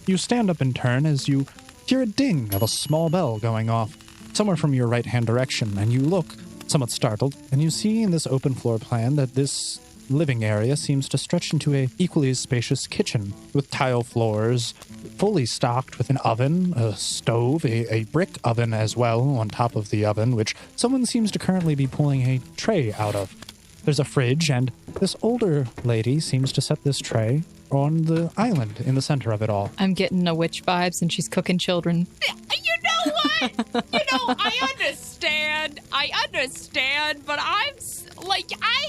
you stand up in turn as you hear a ding of a small bell going off somewhere from your right-hand direction, and you look, somewhat startled, and you see in this open floor plan that this living area seems to stretch into a equally spacious kitchen with tile floors, fully stocked with an oven, a stove, a brick oven as well on top of the oven, which someone seems to currently be pulling a tray out of. There's a fridge, and this older lady seems to set this tray on the island in the center of it all. I'm getting a witch vibes and she's cooking children. You know what? I understand, but I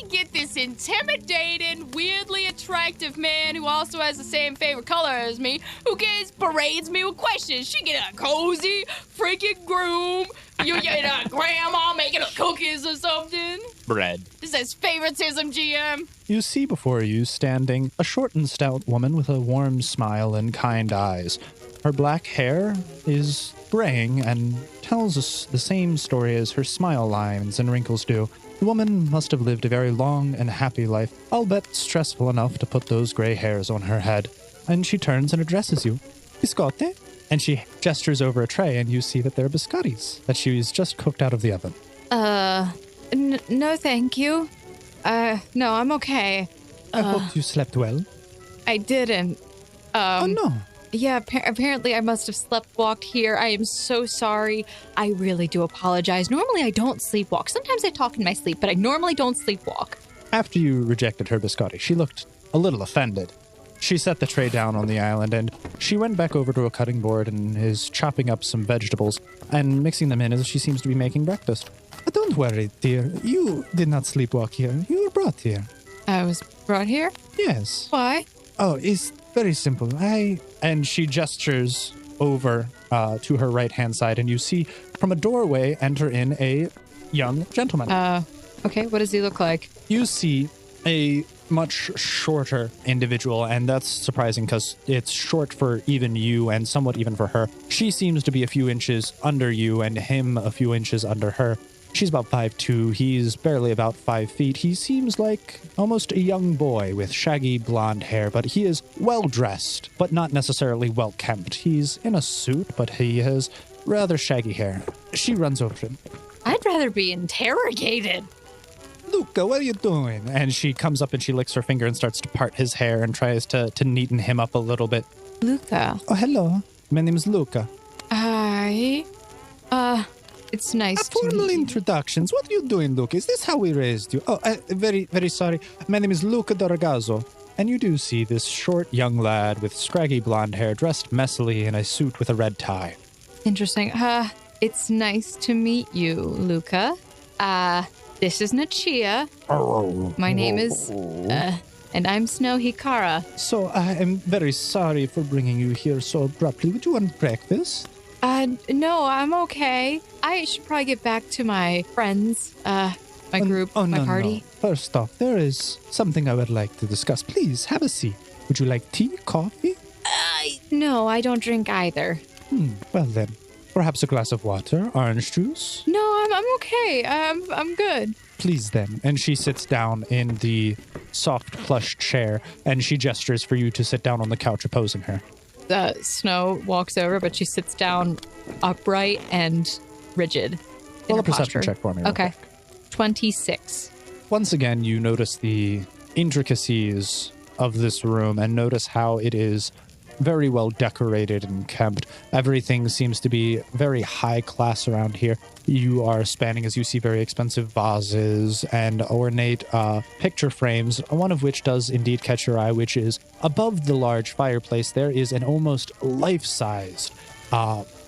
get this intimidating, weirdly attractive man who also has the same favorite color as me, who parades me with questions. She get a cozy freaking groom. You get a grandma making her cookies or something. Bread. This is favoritism, GM. You see before you standing a short and stout woman with a warm smile and kind eyes. Her black hair is graying and tells us the same story as her smile lines and wrinkles do. The woman must have lived a very long and happy life, I'll bet stressful enough to put those gray hairs on her head. And she turns and addresses you. Biscotti? And she gestures over a tray, and you see that they're biscottis that she's just cooked out of the oven. No thank you. No, I'm okay. I hope you slept well. I didn't. Oh, no. Yeah, apparently I must have sleptwalked here. I am so sorry. I really do apologize. Normally I don't sleepwalk. Sometimes I talk in my sleep, but I normally don't sleepwalk. After you rejected her biscotti, she looked a little offended. She set the tray down on the island, and she went back over to a cutting board and is chopping up some vegetables and mixing them in as she seems to be making breakfast. Don't worry, dear. You did not sleepwalk here. You were brought here. I was brought here? Yes. Why? Oh, it's very simple. And she gestures over to her right-hand side, and you see from a doorway enter in a young gentleman. Okay, what does he look like? You see a much shorter individual, and that's surprising because it's short for even you and somewhat even for her. She seems to be a few inches under you and him a few inches under her. She's about 5'2". He's barely about 5 feet. He seems like almost a young boy with shaggy blonde hair, but he is well-dressed, but not necessarily well-kempt. He's in a suit, but he has rather shaggy hair. She runs over to him. I'd rather be interrogated. Luca, what are you doing? And she comes up and she licks her finger and starts to part his hair and tries to neaten him up a little bit. Luca. Oh, hello. My name is Luca. Hi. It's nice to Formal meet you. introductions. What are you doing, Luca? Is this how we raised you? Oh, very, very sorry. My name is Luca D'Aragazzo. And you do see this short young lad with scraggy blonde hair dressed messily in a suit with a red tie. Interesting. It's nice to meet you, Luca. This is Nachia. My name is, and I'm Snow Hikara. So I am very sorry for bringing you here so abruptly. Would you want breakfast? No, I'm okay. I should probably get back to my friends, my group, my party. No. First off, there is something I would like to discuss. Please, have a seat. Would you like tea, coffee? No, I don't drink either. Well then, perhaps a glass of water, orange juice? No, I'm okay. I'm good. Please then. And she sits down in the soft plush chair, and she gestures for you to sit down on the couch opposing her. Snow walks over, but she sits down upright and rigid. Roll a perception check for me. real Okay. quick. 26. Once again, you notice the intricacies of this room and notice how it is very well decorated and kept. Everything seems to be very high class around here. You are spanning as you see very expensive vases and ornate picture frames, one of which does indeed catch your eye, which is above the large fireplace, there is an almost life-sized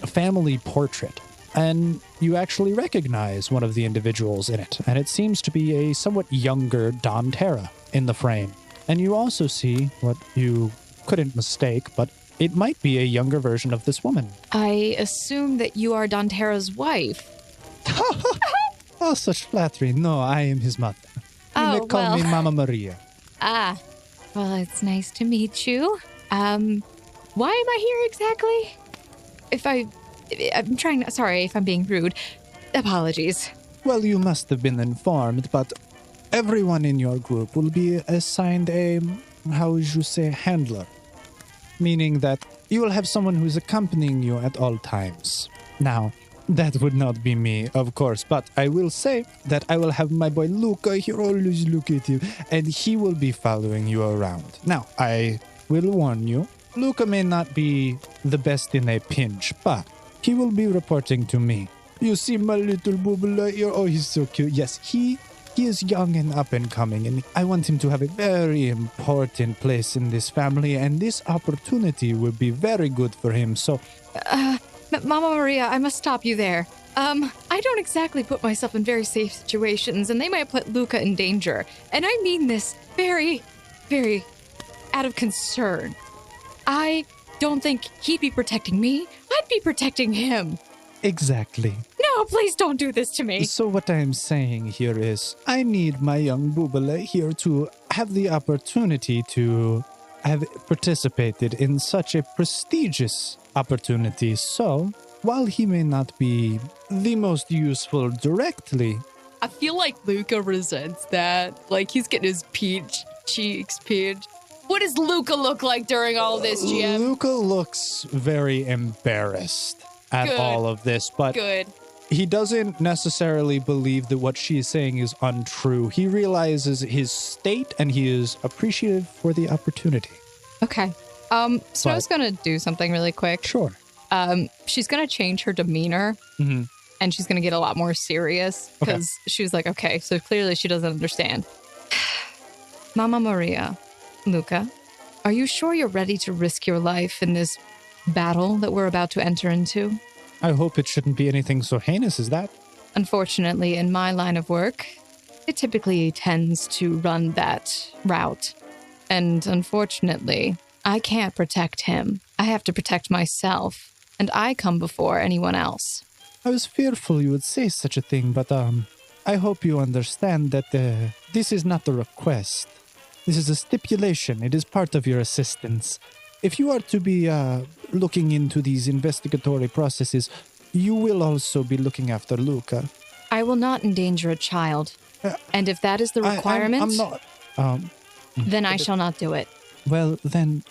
family portrait. And you actually recognize one of the individuals in it, and it seems to be a somewhat younger Don Terra in the frame. And you also see what you couldn't mistake, but it might be a younger version of this woman. I assume that you are Don Terra's wife. Oh, such flattery. No, I am his mother. You may call me Mama Maria. Well, it's nice to meet you. Why am I here exactly? I'm trying, sorry if I'm being rude. Apologies. Well, you must have been informed, but everyone in your group will be assigned a, how would you say, handler. Meaning that you will have someone who is accompanying you at all times. Now, that would not be me, of course, but I will say that I will have my boy Luca here always look at you, and he will be following you around. Now, I will warn you, Luca may not be the best in a pinch, but he will be reporting to me. You see my little bubble here? Oh, he's so cute. Yes, he is young and up and coming, and I want him to have a very important place in this family, and this opportunity will be very good for him. So, Mama Maria, I must stop you there. I don't exactly put myself in very safe situations, and they might put Luca in danger. And I mean this very, very out of concern. I don't think he'd be protecting me. I'd be protecting him. exactly. No, please don't do this to me. So what I am saying here is, I need my young Bubble here to have the opportunity to have participated in such a prestigious opportunity. So, while he may not be the most useful directly, I feel like Luca resents that. Like, he's getting his peach cheeks pinched. What does Luca look like during all this, GM? Luca looks very embarrassed at Good. all of this, but Good. he doesn't necessarily believe that what she is saying is untrue. He realizes his state and he is appreciative for the opportunity. Okay. Snow's gonna do something really quick. Sure. She's gonna change her demeanor. Mm-hmm. And she's going to get a lot more serious because she was like, okay, so clearly she doesn't understand. Mama Maria, Luca, are you sure you're ready to risk your life in this battle that we're about to enter into? I hope it shouldn't be anything so heinous as that. Unfortunately, in my line of work, it typically tends to run that route. And unfortunately, I can't protect him. I have to protect myself, and I come before anyone else. I was fearful you would say such a thing, but I hope you understand that this is not a request. This is a stipulation. It is part of your assistance. If you are to be looking into these investigatory processes, you will also be looking after Luca. I will not endanger a child. And if that is the requirement, I'm not. then I shall not do it. Well, then,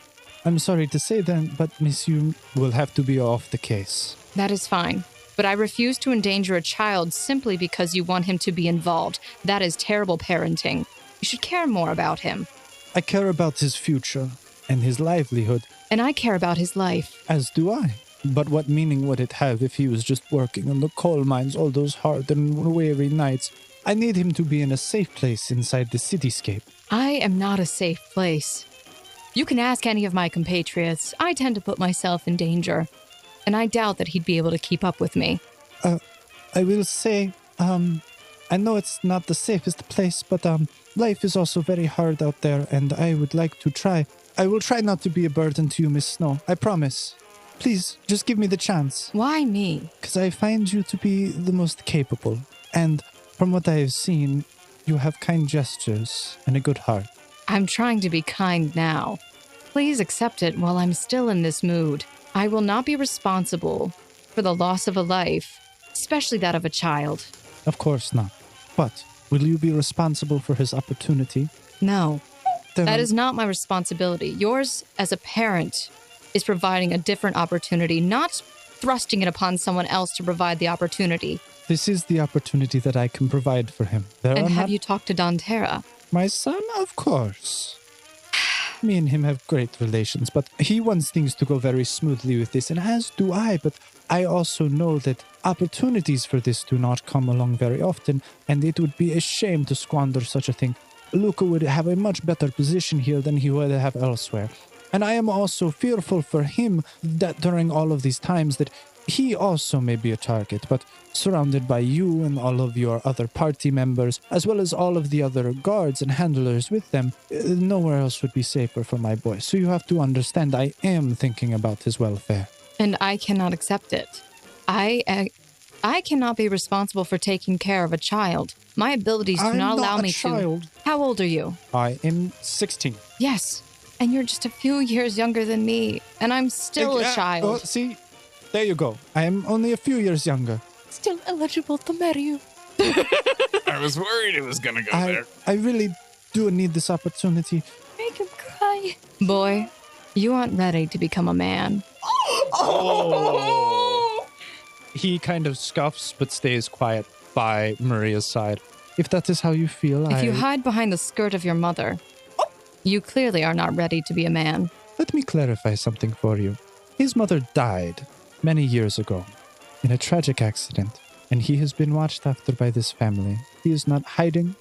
I'm sorry to say then, but Miss, you will have to be off the case. That is fine. But I refuse to endanger a child simply because you want him to be involved. That is terrible parenting. You should care more about him. I care about his future and his livelihood. And I care about his life. As do I. But what meaning would it have if he was just working in the coal mines all those hard and weary nights? I need him to be in a safe place inside the cityscape. I am not a safe place. You can ask any of my compatriots. I tend to put myself in danger. And I doubt that he'd be able to keep up with me. I will say, I know it's not the safest place, but life is also very hard out there, and I would like to try. I will try not to be a burden to you, Miss Snow. I promise. Please, just give me the chance. Why me? Because I find you to be the most capable. And from what I have seen, you have kind gestures and a good heart. I'm trying to be kind now. Please accept it while I'm still in this mood. I will not be responsible for the loss of a life, especially that of a child. Of course not. But will you be responsible for his opportunity? No. Then That is not my responsibility. Yours as a parent is providing a different opportunity, not thrusting it upon someone else to provide the opportunity. This is the opportunity that I can provide for him. And have you talked to Don Terra? My son, of course. Me and him have great relations, but he wants things to go very smoothly with this, and as do I, but I also know that opportunities for this do not come along very often, and it would be a shame to squander such a thing. Luca would have a much better position here than he would have elsewhere. And I am also fearful for him that during all of these times that he also may be a target, but surrounded by you and all of your other party members, as well as all of the other guards and handlers with them, nowhere else would be safer for my boy. So you have to understand I am thinking about his welfare. And I cannot accept it. I cannot be responsible for taking care of a child. My abilities do not allow me to. How old are you? I am 16. Yes. And you're just a few years younger than me, and I'm still a child. Oh, see, there you go. I am only a few years younger. Still eligible to marry you. I was worried it was gonna go there. I really do need this opportunity. Make him cry. Boy, you aren't ready to become a man. He kind of scuffs but stays quiet by Maria's side. If that is how you feel, If you hide behind the skirt of your mother, you clearly are not ready to be a man. Let me clarify something for you. His mother died many years ago in a tragic accident, and he has been watched after by this family. He is not hiding,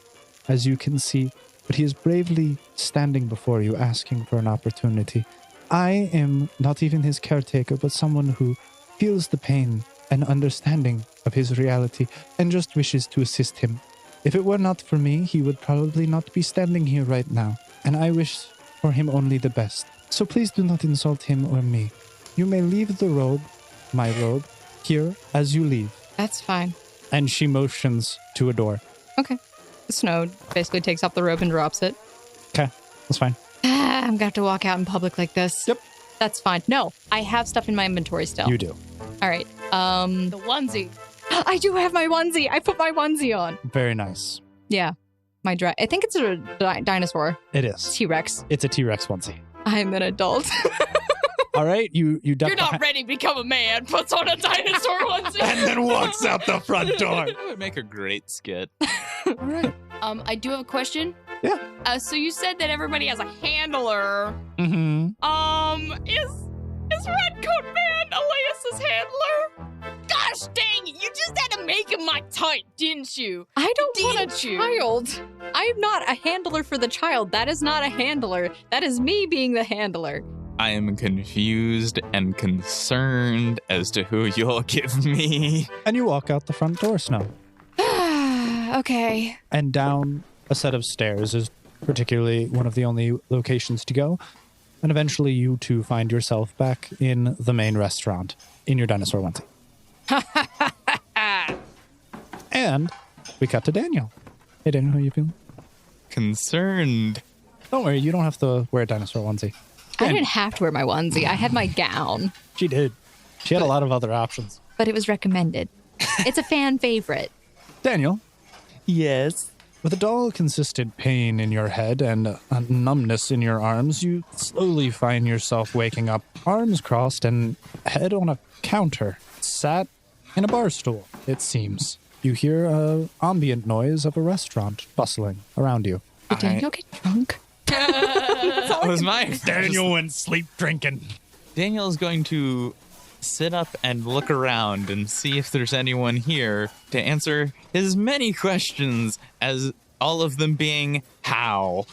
as you can see, but he is bravely standing before you asking for an opportunity. I am not even his caretaker, but someone who feels the pain and understanding of his reality and just wishes to assist him. If it were not for me, he would probably not be standing here right now, and I wish for him only the best. So please do not insult him or me. You may leave the robe, my robe, here as you leave. That's fine. And she motions to a door. Okay. Snow basically takes off the robe and drops it. Okay, that's fine. I'm gonna have to walk out in public like this. Yep. That's fine. No, I have stuff in my inventory still. You do. All right. The onesie. I do have my onesie. I put my onesie on. Very nice. Yeah. I think it's a dinosaur. It is. T-Rex. It's a T-Rex onesie. I'm an adult. All right, you duck You're not ready to become a man. Puts on a dinosaur onesie. And then walks out the front door. That would make a great skit. All right. I do have a question. Yeah. So you said that everybody has a handler. Mm-hmm. Is Red Coat Man Elias's handler? Gosh dang it! You just had to make him my type, didn't you? I don't want a Didn't you? child. I'm not a handler for the child. That is not a handler. That is me being the handler. I am confused and concerned as to who you'll give me. And you walk out the front door, Snow. Okay. And down a set of stairs is particularly one of the only locations to go. And eventually you two find yourself back in the main restaurant in your dinosaur onesie. And we cut to Daniel. Hey, Daniel, how you feeling? Concerned. Don't worry, you don't have to wear a dinosaur onesie. I didn't have to wear my onesie. I had my gown, She did. She had a lot of other options. but it was recommended. It's a fan favorite. Daniel, Yes. with a dull, consistent pain in your head and a numbness in your arms, you slowly find yourself waking up, arms crossed and head on a counter, sat in a bar stool, it seems. You hear a ambient noise of a restaurant bustling around you. Did Daniel get drunk? That was my Daniel went sleep drinking. Daniel is going to sit up and look around and see if there's anyone here to answer his many questions, as all of them being how.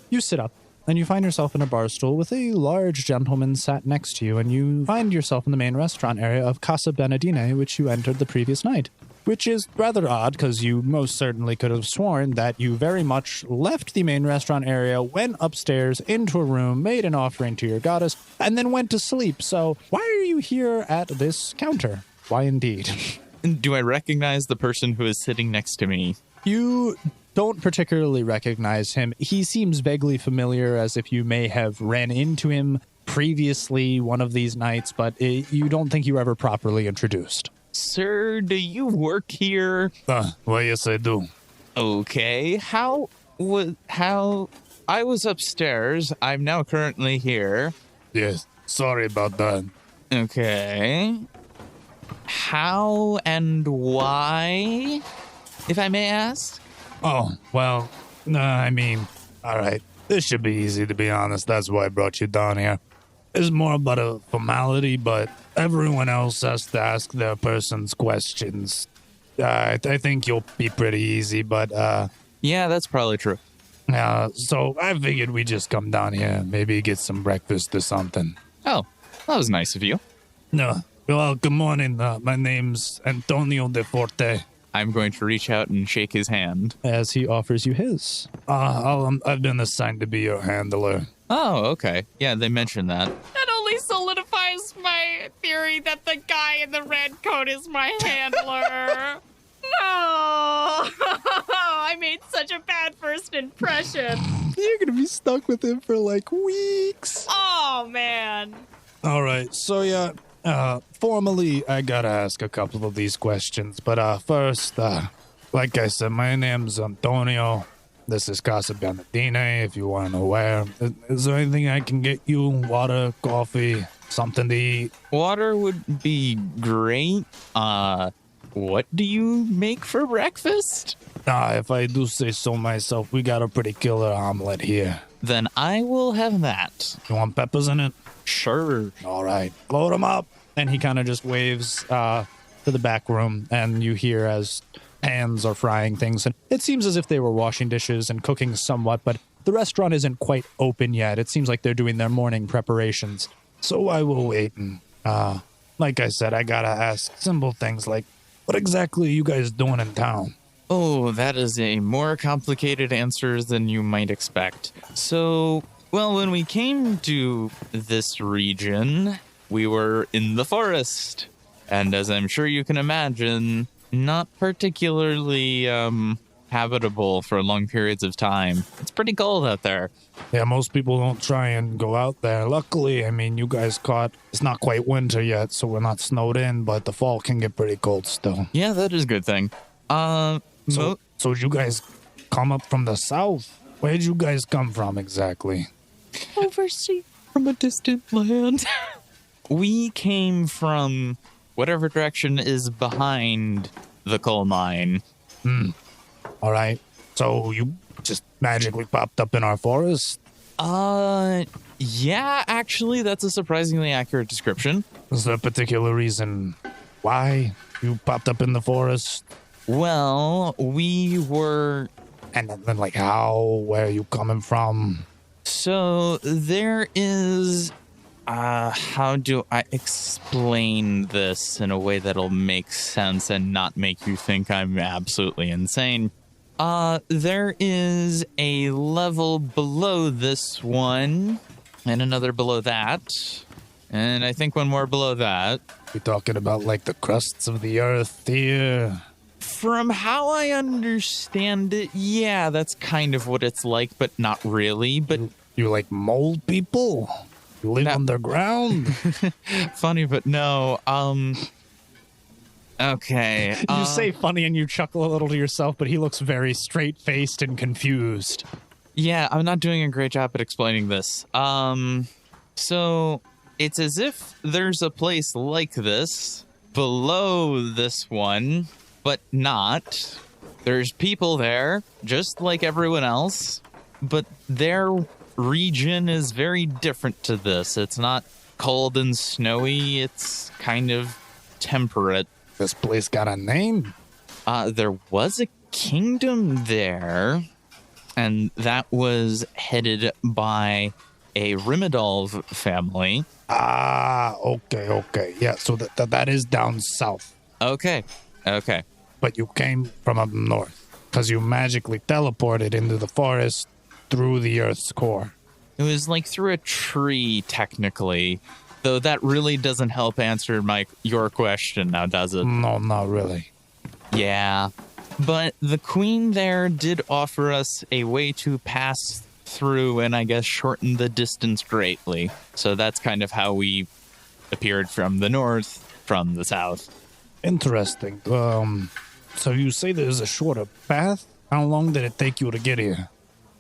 You sit up, and you find yourself in a bar stool with a large gentleman sat next to you, and you find yourself in the main restaurant area of Casa Benadiné, which you entered the previous night. Which is rather odd, because you most certainly could have sworn that you very much left the main restaurant area, went upstairs into a room, made an offering to your goddess, and then went to sleep. So why are you here at this counter? Why indeed? Do I recognize the person who is sitting next to me? You don't particularly recognize him. He seems vaguely familiar, as if you may have ran into him previously one of these nights, but you don't think you were ever properly introduced. Sir, do you work here? Well, yes, I do. Okay. How I was upstairs. I'm now currently here. Yes, sorry about that. Okay. How and why, if I may ask? Oh, well, I mean, all right. This should be easy, to be honest. That's why I brought you down here. It's more about a formality, but everyone else has to ask their person's questions. I think you'll be pretty easy, but, Yeah, that's probably true. so I figured we'd just come down here, maybe get some breakfast or something. Oh, that was nice of you. No, well, good morning. My name's Antonio De Forte. I'm going to reach out and shake his hand. As he offers you his. I've been assigned to be your handler. Oh, okay. Yeah, they mentioned that. That only solidifies my theory that the guy in the red coat is my handler. No! I made such a bad first impression. You're going to be stuck with him for like weeks. Oh, man. All right, so yeah, formally, I gotta ask a couple of these questions, but first, like I said, my name's Antonio. This is Casa Benadiné, if you want to know where. Is there anything I can get you? Water, coffee, something to eat? Water would be great. What do you make for breakfast? If I do say so myself, we got a pretty killer omelet here. Then I will have that. You want peppers in it? Sure. All right, load them up. And he kind of just waves to the back room, and you hear as hands are frying things. And it seems as if they were washing dishes and cooking somewhat, but the restaurant isn't quite open yet. It seems like they're doing their morning preparations. So I will wait. And, like I said, I gotta ask simple things like, what exactly are you guys doing in town? Oh, that is a more complicated answer than you might expect. So, well, when we came to this region, we were in the forest. And as I'm sure you can imagine, not particularly habitable for long periods of time. It's pretty cold out there. Yeah, most people don't try and go out there. Luckily, I mean, you guys it's not quite winter yet, so we're not snowed in, but the fall can get pretty cold still. Yeah, that is a good thing. So you guys come up from the south? Where'd you guys come from exactly? Overseas from a distant land. We came from whatever direction is behind the coal mine. All right. So you just magically popped up in our forest? Yeah, actually, that's a surprisingly accurate description. Is there a particular reason why you popped up in the forest? Well, we were... And then, like, where are you coming from? So, there is... how do I explain this in a way that'll make sense and not make you think I'm absolutely insane? There is a level below this one, and another below that, and I think one more below that. You talking about, like, the crusts of the earth here? From how I understand it, yeah, that's kind of what it's like, but not really. But you like mold people? You live underground? Funny, but no. Okay. You say funny and you chuckle a little to yourself, but he looks very straight-faced and confused. Yeah, I'm not doing a great job at explaining this. So it's as if there's a place like this below this one, but not. There's people there, just like everyone else, but their region is very different to this. It's not cold and snowy. It's kind of temperate. This place got a name? There was a kingdom there, and that was headed by a Rimadolv family. Okay. Yeah, so that is down south. Okay. But you came from up north, because you magically teleported into the forest through the Earth's core. It was like through a tree, technically. Though that really doesn't help answer your question now, does it? No, not really. Yeah. But the queen there did offer us a way to pass through and I guess shorten the distance greatly. So that's kind of how we appeared from the north, from the south. Interesting. So you say there's a shorter path? How long did it take you to get here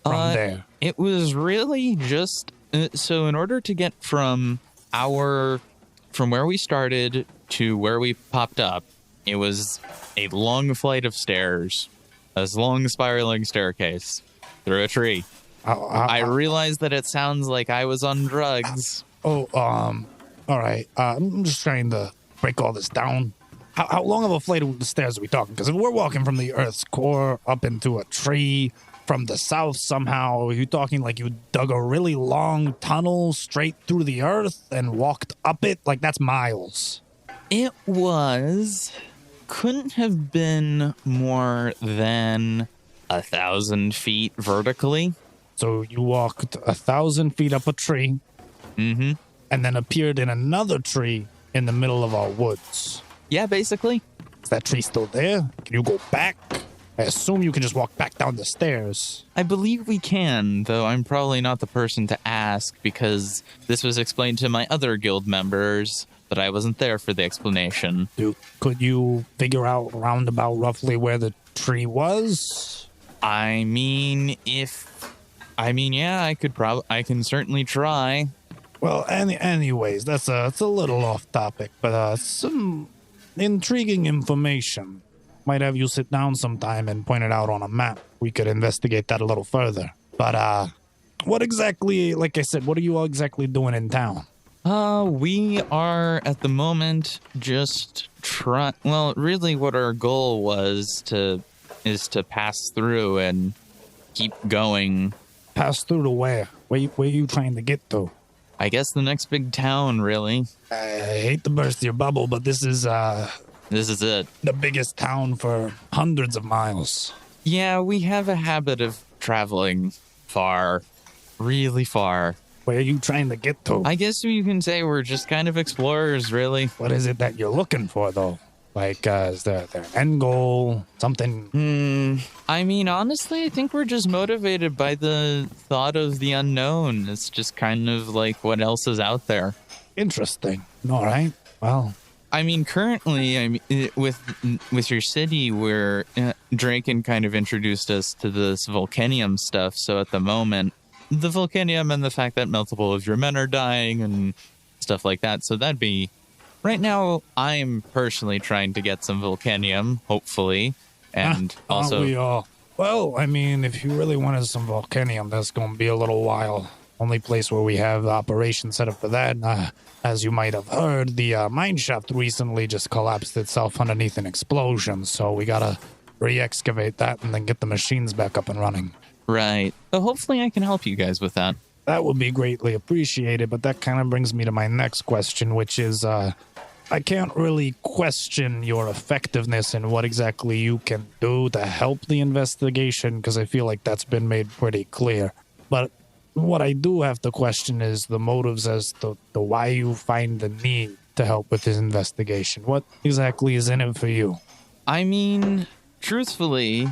from there? It was really just... so in order to get from where we started to where we popped up, it was a long flight of stairs, a long spiraling staircase through a tree. I realized that it sounds like I was on drugs. All right. I'm just trying to break all this down. How long of a flight of the stairs are we talking? Because if we're walking from the Earth's core up into a tree from the south somehow, are you talking like you dug a really long tunnel straight through the Earth and walked up it? Like, that's miles. It couldn't have been more than 1,000 feet vertically. So you walked 1,000 feet up a tree. Mm-hmm. And then appeared in another tree in the middle of our woods. Yeah, basically. Is that tree still there? Can you go back? I assume you can just walk back down the stairs. I believe we can, though I'm probably not the person to ask because this was explained to my other guild members, but I wasn't there for the explanation. Could you figure out roundabout roughly where the tree was? I mean, yeah, I can certainly try. Well, anyways, it's a little off topic, but some intriguing information. Might have you sit down sometime and point it out on a map. We could investigate that a little further. But what exactly, like I said, what are you all exactly doing in town? We are at the moment just really what our goal is to pass through and keep going. Pass through to where? Where are you trying to get to? I guess the next big town, really. I hate to burst your bubble, but this is it. The biggest town for hundreds of miles. Yeah, we have a habit of traveling far, really far. Where are you trying to get to? I guess you can say we're just kind of explorers, really. What is it that you're looking for, though? Like, is there an end goal? Something? I mean, honestly, I think we're just motivated by the thought of the unknown. It's just kind of like what else is out there. Interesting. All right. Well, I mean, currently, with your city, where Draken kind of introduced us to this Volcanium stuff. So at the moment, the Volcanium and the fact that multiple of your men are dying and stuff like that. So that'd be... Right now, I'm personally trying to get some Volcanium, hopefully, and also... Aren't we all? Well, I mean, if you really wanted some Volcanium, that's going to be a little while. Only place where we have the operation set up for that. As you might have heard, the mine shaft recently just collapsed itself underneath an explosion, so we gotta re-excavate that and then get the machines back up and running. Right. So hopefully I can help you guys with that. That would be greatly appreciated, but that kind of brings me to my next question, which is, I can't really question your effectiveness and what exactly you can do to help the investigation, because I feel like that's been made pretty clear. But what I do have to question is the motives as to why you find the need to help with this investigation. What exactly is in it for you? I mean, truthfully,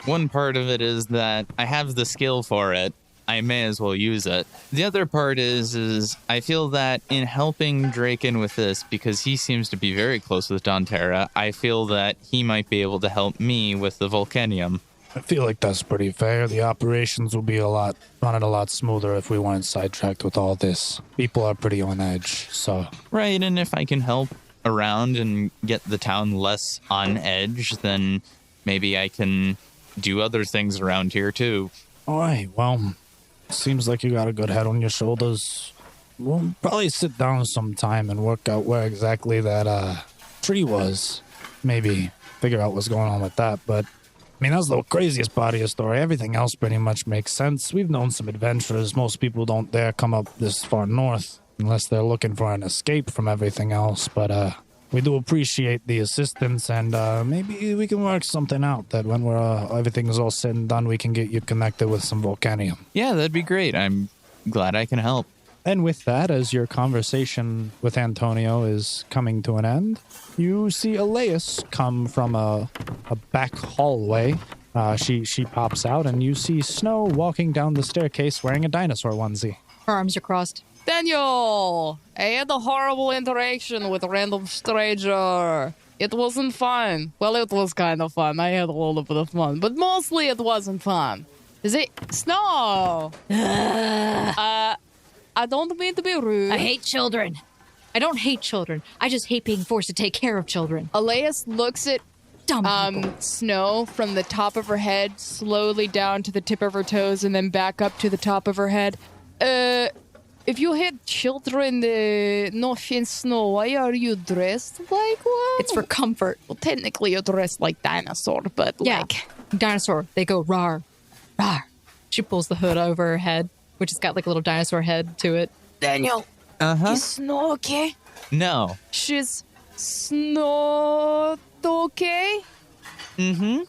one part of it is that I have the skill for it. I may as well use it. The other part is I feel that in helping Draken with this, because he seems to be very close with Don Terra, I feel that he might be able to help me with the Volcanium. I feel like that's pretty fair. The operations will be running a lot smoother if we weren't sidetracked with all this. People are pretty on edge, so. Right, and if I can help around and get the town less on edge, then maybe I can do other things around here too. All right, well, seems like you got a good head on your shoulders. We'll probably sit down sometime and work out where exactly that tree was. Maybe figure out what's going on with that, but I mean, that's the craziest part of your story. Everything else pretty much makes sense. We've known some adventurers. Most people don't dare come up this far north unless they're looking for an escape from everything else. But we do appreciate the assistance, and maybe we can work something out that when everything's all said and done, we can get you connected with some Volcanium. Yeah, that'd be great. I'm glad I can help. And with that, as your conversation with Antonio is coming to an end, you see Elias come from a back hallway. She pops out, and you see Snow walking down the staircase wearing a dinosaur onesie. Her arms are crossed. Daniel, I had a horrible interaction with a random stranger. It wasn't fun. Well, it was kind of fun. I had a little bit of fun, but mostly it wasn't fun. Is it Snow? I don't mean to be rude. I hate children. I don't hate children. I just hate being forced to take care of children. Elias looks at Snow from the top of her head, slowly down to the tip of her toes, and then back up to the top of her head. If you had children, no offense, Snow, why are you dressed like one? It's for comfort. Well, technically you're dressed like dinosaur, but like... Dinosaur. They go rawr, rawr. She pulls the hood over her head, which has got like a little dinosaur head to it. Daniel, is Snow okay? No. She's Snow okay? Mm-hmm.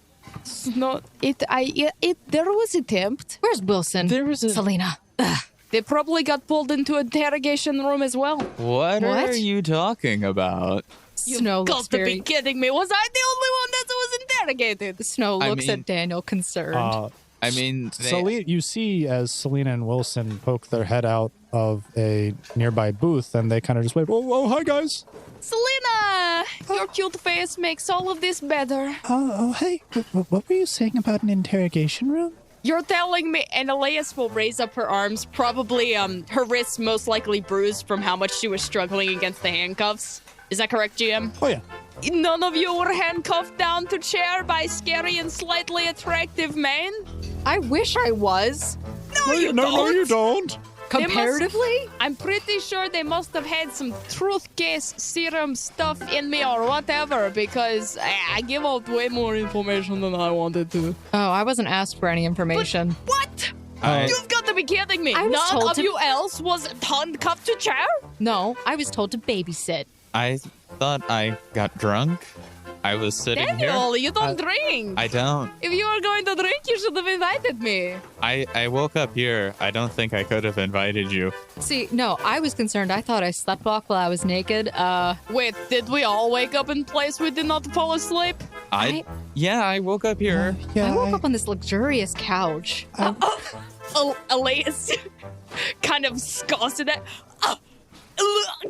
Snow, there was an attempt. Where's Wilson? There was a... Selena. Ugh. They probably got pulled into an interrogation room as well. What are you talking about? Snow You've got looks to very... be kidding me. Was I the only one that was interrogated? Snow looks at Daniel concerned. I mean, you see as Selena and Wilson poke their head out of a nearby booth, and they kind of just wave, oh, hi, guys. Selena, your cute face makes all of this better. Hey, what were you saying about an interrogation room? You're telling me, and Elias will raise up her arms, probably her wrists most likely bruised from how much she was struggling against the handcuffs. Is that correct, GM? Oh, yeah. None of you were handcuffed down to chair by scary and slightly attractive men? I wish I was. No, you don't. Comparatively? I'm pretty sure they must have had some truth gas serum stuff in me or whatever, because I give out way more information than I wanted to. Oh, I wasn't asked for any information. What? You've got to be kidding me. I was None told of to... you else was handcuffed to chair? No, I was told to babysit. I thought I got drunk. I was sitting Daniel, here. you don't drink. I don't. If you were going to drink, you should have invited me. I woke up here. I don't think I could have invited you. See, no, I was concerned. I thought I slept walk while I was naked. Wait, did we all wake up in place we did not fall asleep? Yeah, I woke up here. I woke up on this luxurious couch. Elias kind of scoffs at that.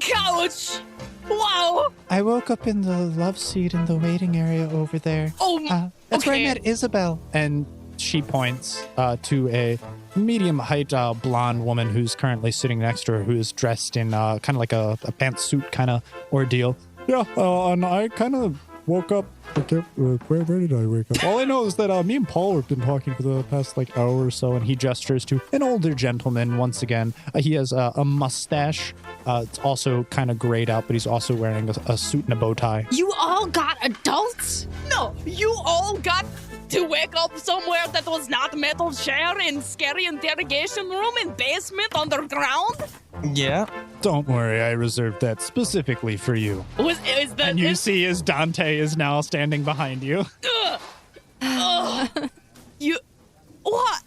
Couch! Wow! I woke up in the love seat in the waiting area over there. Oh, that's where I met Isabel. And she points to a medium-height blonde woman who's currently sitting next to her, who is dressed in kind of like a pantsuit kind of ordeal. Yeah, and I kind of woke up. Where did I wake up? All I know is that me and Paul have been talking for the past hour or so, and he gestures to an older gentleman once again. He has a mustache. It's also kind of grayed out, but he's also wearing a suit and a bow tie. You all got adults? No, you all got to wake up somewhere that was not metal chair in scary interrogation room in basement underground? Yeah. Don't worry, I reserved that specifically for you. And you see as Dante is now standing behind you. You... What?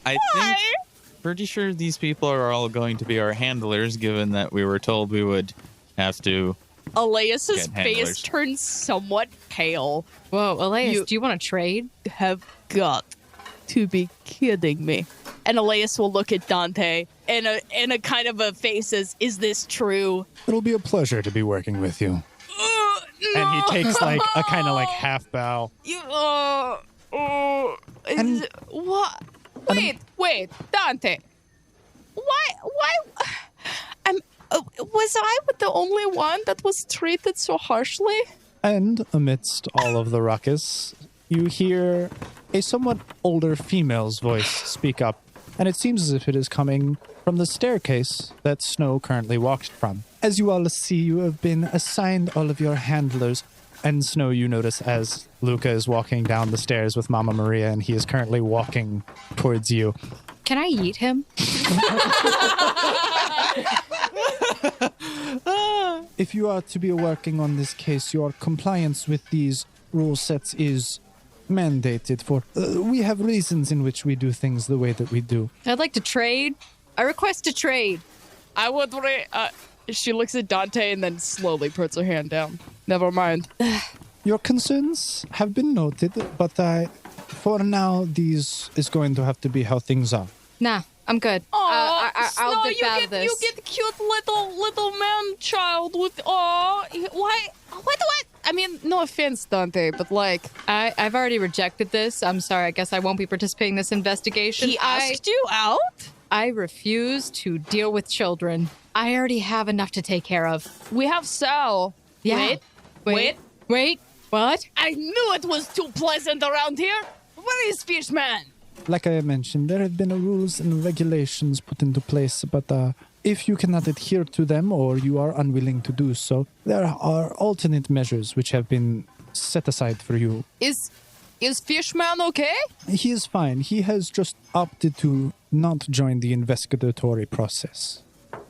I think... Pretty sure these people are all going to be our handlers, given that we were told we would have to... Elias's face turns somewhat pale. Whoa, Elias, do you want to trade? Have got to be kidding me. And Elias will look at Dante in a kind of a face as, is this true? It'll be a pleasure to be working with you. No. And he takes like a kind of like half bow. What? Wait, Dante. Why? Was I the only one that was treated so harshly? And amidst all of the ruckus, you hear a somewhat older female's voice speak up, and it seems as if it is coming from the staircase that Snow currently walked from. As you all see, you have been assigned all of your handlers. And Snow, you notice as Luca is walking down the stairs with Mama Maria, and he is currently walking towards you. Can I eat him? If you are to be working on this case, your compliance with these rule sets is mandated for... we have reasons in which we do things the way that we do. I'd like to trade. I request to trade. I would... she looks at Dante and then slowly puts her hand down. Never mind. Your concerns have been noted, but for now, these is going to have to be how things are. Nah, I'm good. I'll dip out of this. You get cute little man child with... Why? I mean, no offense, Dante, but like... I've already rejected this. I'm sorry. I guess I won't be participating in this investigation. He asked you out? I refuse to deal with children. I already have enough to take care of. We have Sal. Yeah. Wait. What? I knew it was too pleasant around here. Where is Fishman? Like I mentioned, there have been rules and regulations put into place, but if you cannot adhere to them or you are unwilling to do so, there are alternate measures which have been set aside for you. Is Fishman okay? He is fine. He has just opted to not join the investigatory process.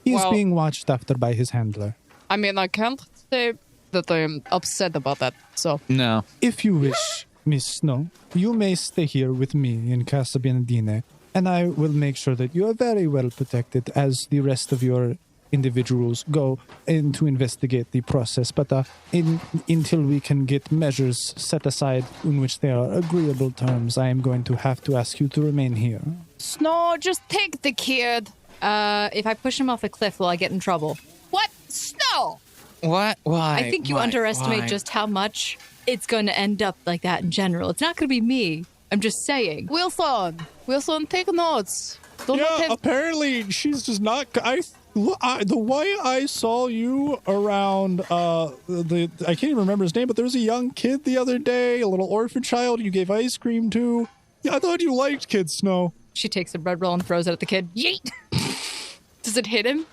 He is being watched after by his handler. I mean, I can't say that I'm upset about that, so... No. If you wish, Miss Snow, you may stay here with me in Casa Benadiné, and I will make sure that you are very well protected as the rest of your individuals go in to investigate the process. But until we can get measures set aside in which there are agreeable terms, I am going to have to ask you to remain here. Snow, just take the kid. If I push him off a cliff, will I get in trouble? What? Snow! What? Why? I think you underestimate just how much it's going to end up like that in general. It's not going to be me. I'm just saying. Wilson, take notes. Apparently she's just not... the way I saw you around I can't even remember his name, but there was a young kid the other day, a little orphan child you gave ice cream to. Yeah, I thought you liked kids, Snow. She takes a bread roll and throws it at the kid. Yeet! Does it hit him?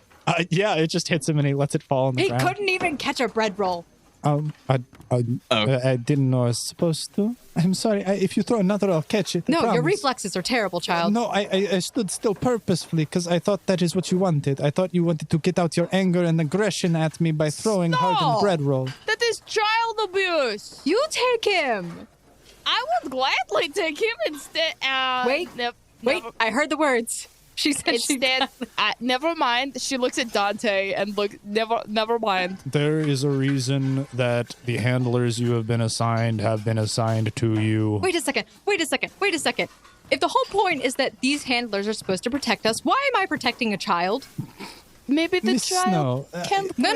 Yeah, it just hits him and he lets it fall on the ground. He couldn't even catch a bread roll. I didn't know I was supposed to. I'm sorry. If you throw another, I'll catch it. No, your reflexes are terrible, child. No, I stood still purposefully because I thought that is what you wanted. I thought you wanted to get out your anger and aggression at me by throwing hardened bread roll. That is child abuse. You take him. I would gladly take him instead. Wait. I heard the words. She said instead. Never mind. She looks at Dante and never mind. There is a reason that the handlers you have been assigned to you. Wait a second. If the whole point is that these handlers are supposed to protect us, why am I protecting a child? Maybe the Miss child can't... No.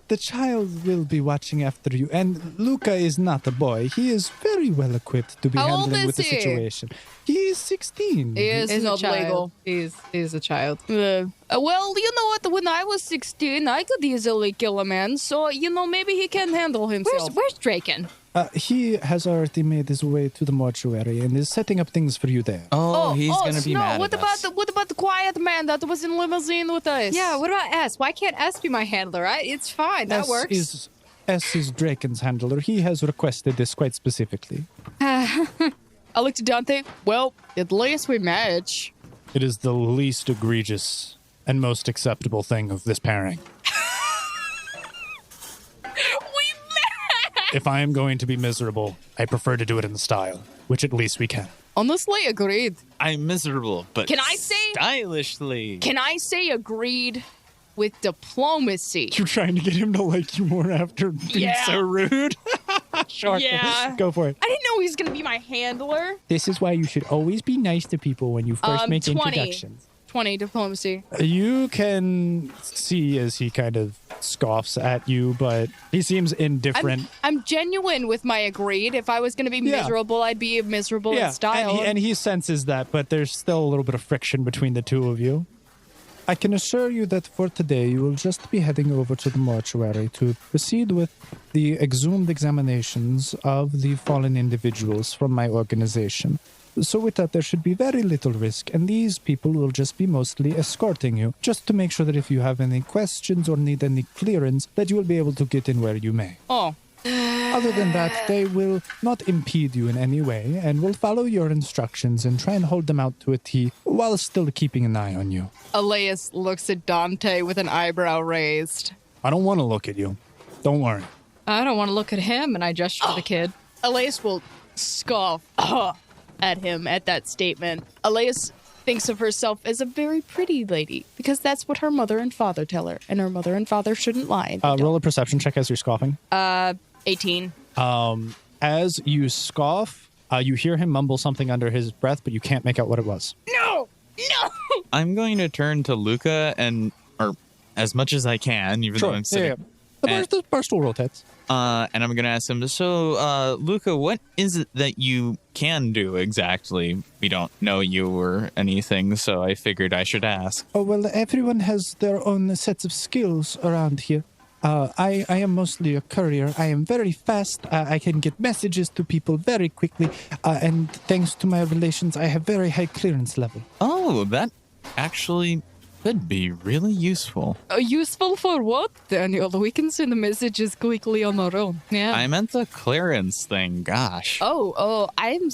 The child will be watching after you. And Luca is not a boy. He is very well equipped to be handling with the situation. He is 16. He is not legal. He's a child. Well, you know what? When I was 16, I could easily kill a man. So, maybe he can handle himself. Where's Draken? He has already made his way to the mortuary and is setting up things for you there. Oh, he's going to be mad what at us. What about the quiet man that was in limousine with us? Yeah, what about S? Why can't S be my handler? It's fine. That works. S is Draken's handler. He has requested this quite specifically. I looked at Dante. Well, at least we match. It is the least egregious and most acceptable thing of this pairing. If I am going to be miserable, I prefer to do it in style, which at least we can. Honestly, agreed. I'm miserable, but stylishly. Can I say agreed with diplomacy? You're trying to get him to like you more after being so rude? Sure. Yeah. Go for it. I didn't know he was going to be my handler. This is why you should always be nice to people when you first make 20. introductions. 20 diplomacy. You can see as he kind of scoffs at you, but he seems indifferent. I'm genuine with my agreed. If I was going to be miserable, I'd be miserable in style. And he senses that, but there's still a little bit of friction between the two of you. I can assure you that for today, you will just be heading over to the mortuary to proceed with the exhumed examinations of the fallen individuals from my organization. So with that, there should be very little risk, and these people will just be mostly escorting you, just to make sure that if you have any questions or need any clearance, that you will be able to get in where you may. Oh. Other than that, they will not impede you in any way, and will follow your instructions and try and hold them out to a T, while still keeping an eye on you. Elias looks at Dante with an eyebrow raised. I don't want to look at you. Don't worry. I don't want to look at him, and I gesture to the kid. Elias will scoff at him at that statement. Elias thinks of herself as a very pretty lady, because that's what her mother and father tell her, and her mother and father shouldn't lie. Roll a perception check as you're scoffing. 18. As you scoff, you hear him mumble something under his breath, but you can't make out what it was. No! I'm going to turn to Luca or as much as I can, even though I'm sitting. The burst will rotate. And I'm going to ask him, so, Luca, what is it that you can do exactly? We don't know you or anything, so I figured I should ask. Oh, well, everyone has their own sets of skills around here. I am mostly a courier. I am very fast. I can get messages to people very quickly. And thanks to my relations, I have very high clearance level. Oh, that actually could be really useful. Useful for what, Daniel? We can send messages quickly on our own. Yeah. I meant the clearance thing, gosh. I'm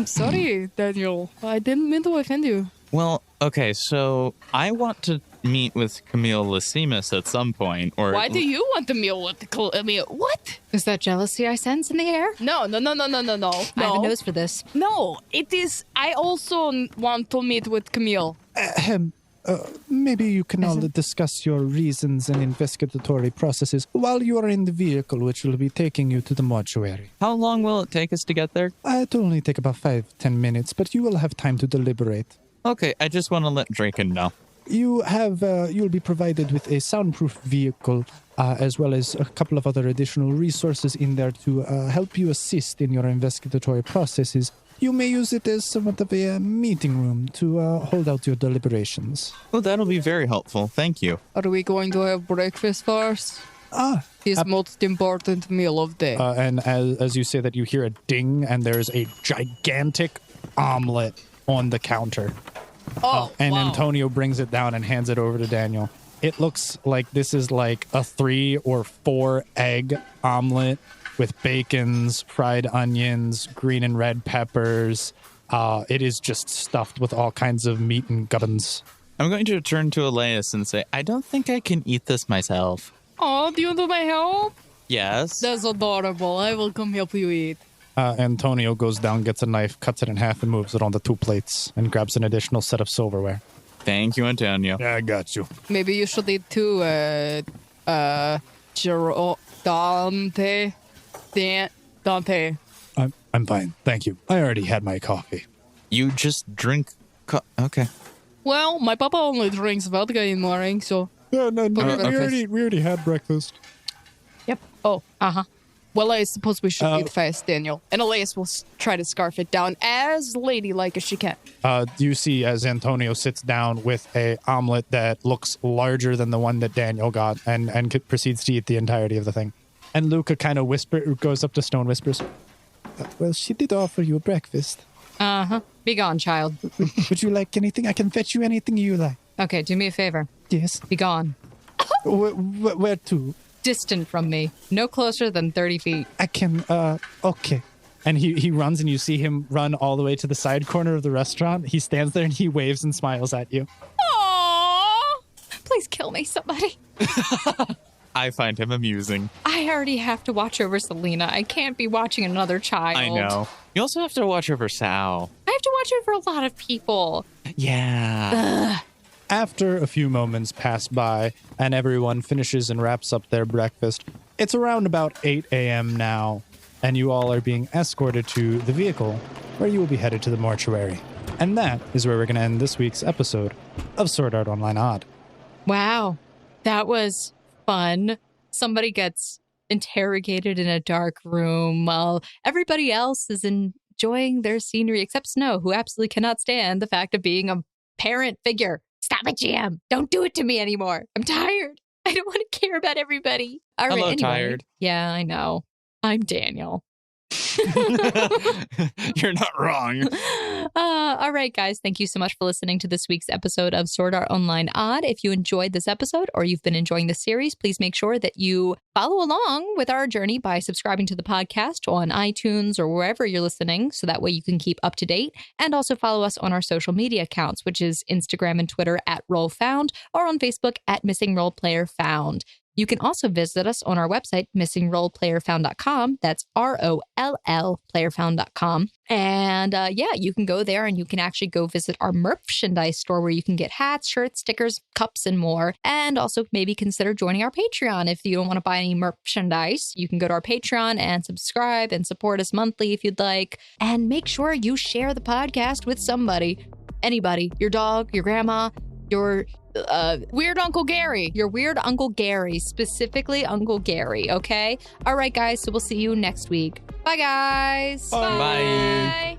sorry, Daniel. I didn't mean to offend you. Well, okay, so I want to meet with Camille Lysimus at some point, or... Why do you want to meet with Camille? What? Is that jealousy I sense in the air? No. I have a nose for this. No, it is... I also want to meet with Camille. Maybe you can all discuss your reasons and investigatory processes while you are in the vehicle, which will be taking you to the mortuary. How long will it take us to get there? It'll only take about 5-10 minutes, but you will have time to deliberate. Okay, I just want to let Draken know. You'll be provided with a soundproof vehicle, as well as a couple of other additional resources in there to help you assist in your investigatory processes. You may use it as somewhat of a meeting room to hold out your deliberations. Well, that'll be very helpful. Thank you. Are we going to have breakfast first? His most important meal of the day. And as you say that, you hear a ding, and there's a gigantic omelet on the counter. And wow. Antonio brings it down and hands it over to Daniel. It looks like this is like a 3 or 4 egg omelet with bacons, fried onions, green and red peppers. It is just stuffed with all kinds of meat and gubbins. I'm going to turn to Elias and say, I don't think I can eat this myself. Oh, do you want my help? Yes. That's adorable. I will come help you eat. Antonio goes down, gets a knife, cuts it in half, and moves it onto 2 plates, and grabs an additional set of silverware. Thank you, Antonio. Yeah, I got you. Maybe you should eat too, Dante. Dante. I'm fine, thank you. I already had my coffee. You just drink okay. Well, my papa only drinks vodka in the morning, so... No, okay. we already had breakfast. Yep. Oh, Well, I suppose we should eat fast, Daniel. And Elias will try to scarf it down as ladylike as she can. You see as Antonio sits down with a omelet that looks larger than the one that Daniel got, and proceeds to eat the entirety of the thing. And Luca kind of goes up to Stone, whispers, Well, she did offer you a breakfast. Be gone, child. Would you like anything? I can fetch you anything you like. Okay, do me a favor. Yes. Be gone. Where to? Distant from me. No closer than 30 feet. I can, okay. And he runs, and you see him run all the way to the side corner of the restaurant. He stands there, and he waves and smiles at you. Aww! Please kill me, somebody. I find him amusing. I already have to watch over Selena. I can't be watching another child. I know. You also have to watch over Sal. I have to watch over a lot of people. Yeah. After a few moments pass by and everyone finishes and wraps up their breakfast, It's around about 8 a.m. now, and you all are being escorted to the vehicle where you will be headed to the mortuary. And that is where we're going to end this week's episode of Sword Art Online Odd. Wow, that was fun. Somebody gets interrogated in a dark room while everybody else is enjoying their scenery, except Snow, who absolutely cannot stand the fact of being a parent figure. Stop it, GM. Don't do it to me anymore. I'm tired. I don't want to care about everybody. All right, anyway. Tired. Yeah, I know. I'm Daniel. You're not wrong. All right, guys. Thank you so much for listening to this week's episode of Sword Art Online Odd. If you enjoyed this episode or you've been enjoying the series, please make sure that you follow along with our journey by subscribing to the podcast on iTunes or wherever you're listening, so that way you can keep up to date. And also follow us on our social media accounts, which is Instagram and Twitter at RollFound, or on Facebook at Missing Role Player Found. You can also visit us on our website, missingroleplayerfound.com. That's ROLL playerfound.com. And you can go there and you can actually go visit our merchandise store where you can get hats, shirts, stickers, cups, and more. And also maybe consider joining our Patreon. If you don't want to buy any merchandise, you can go to our Patreon and subscribe and support us monthly if you'd like. And make sure you share the podcast with somebody. Anybody. Your dog, your grandma, your weird Uncle Gary. Your weird Uncle Gary, specifically Uncle Gary, okay? All right, guys, so we'll see you next week. Bye, guys. Bye. Bye.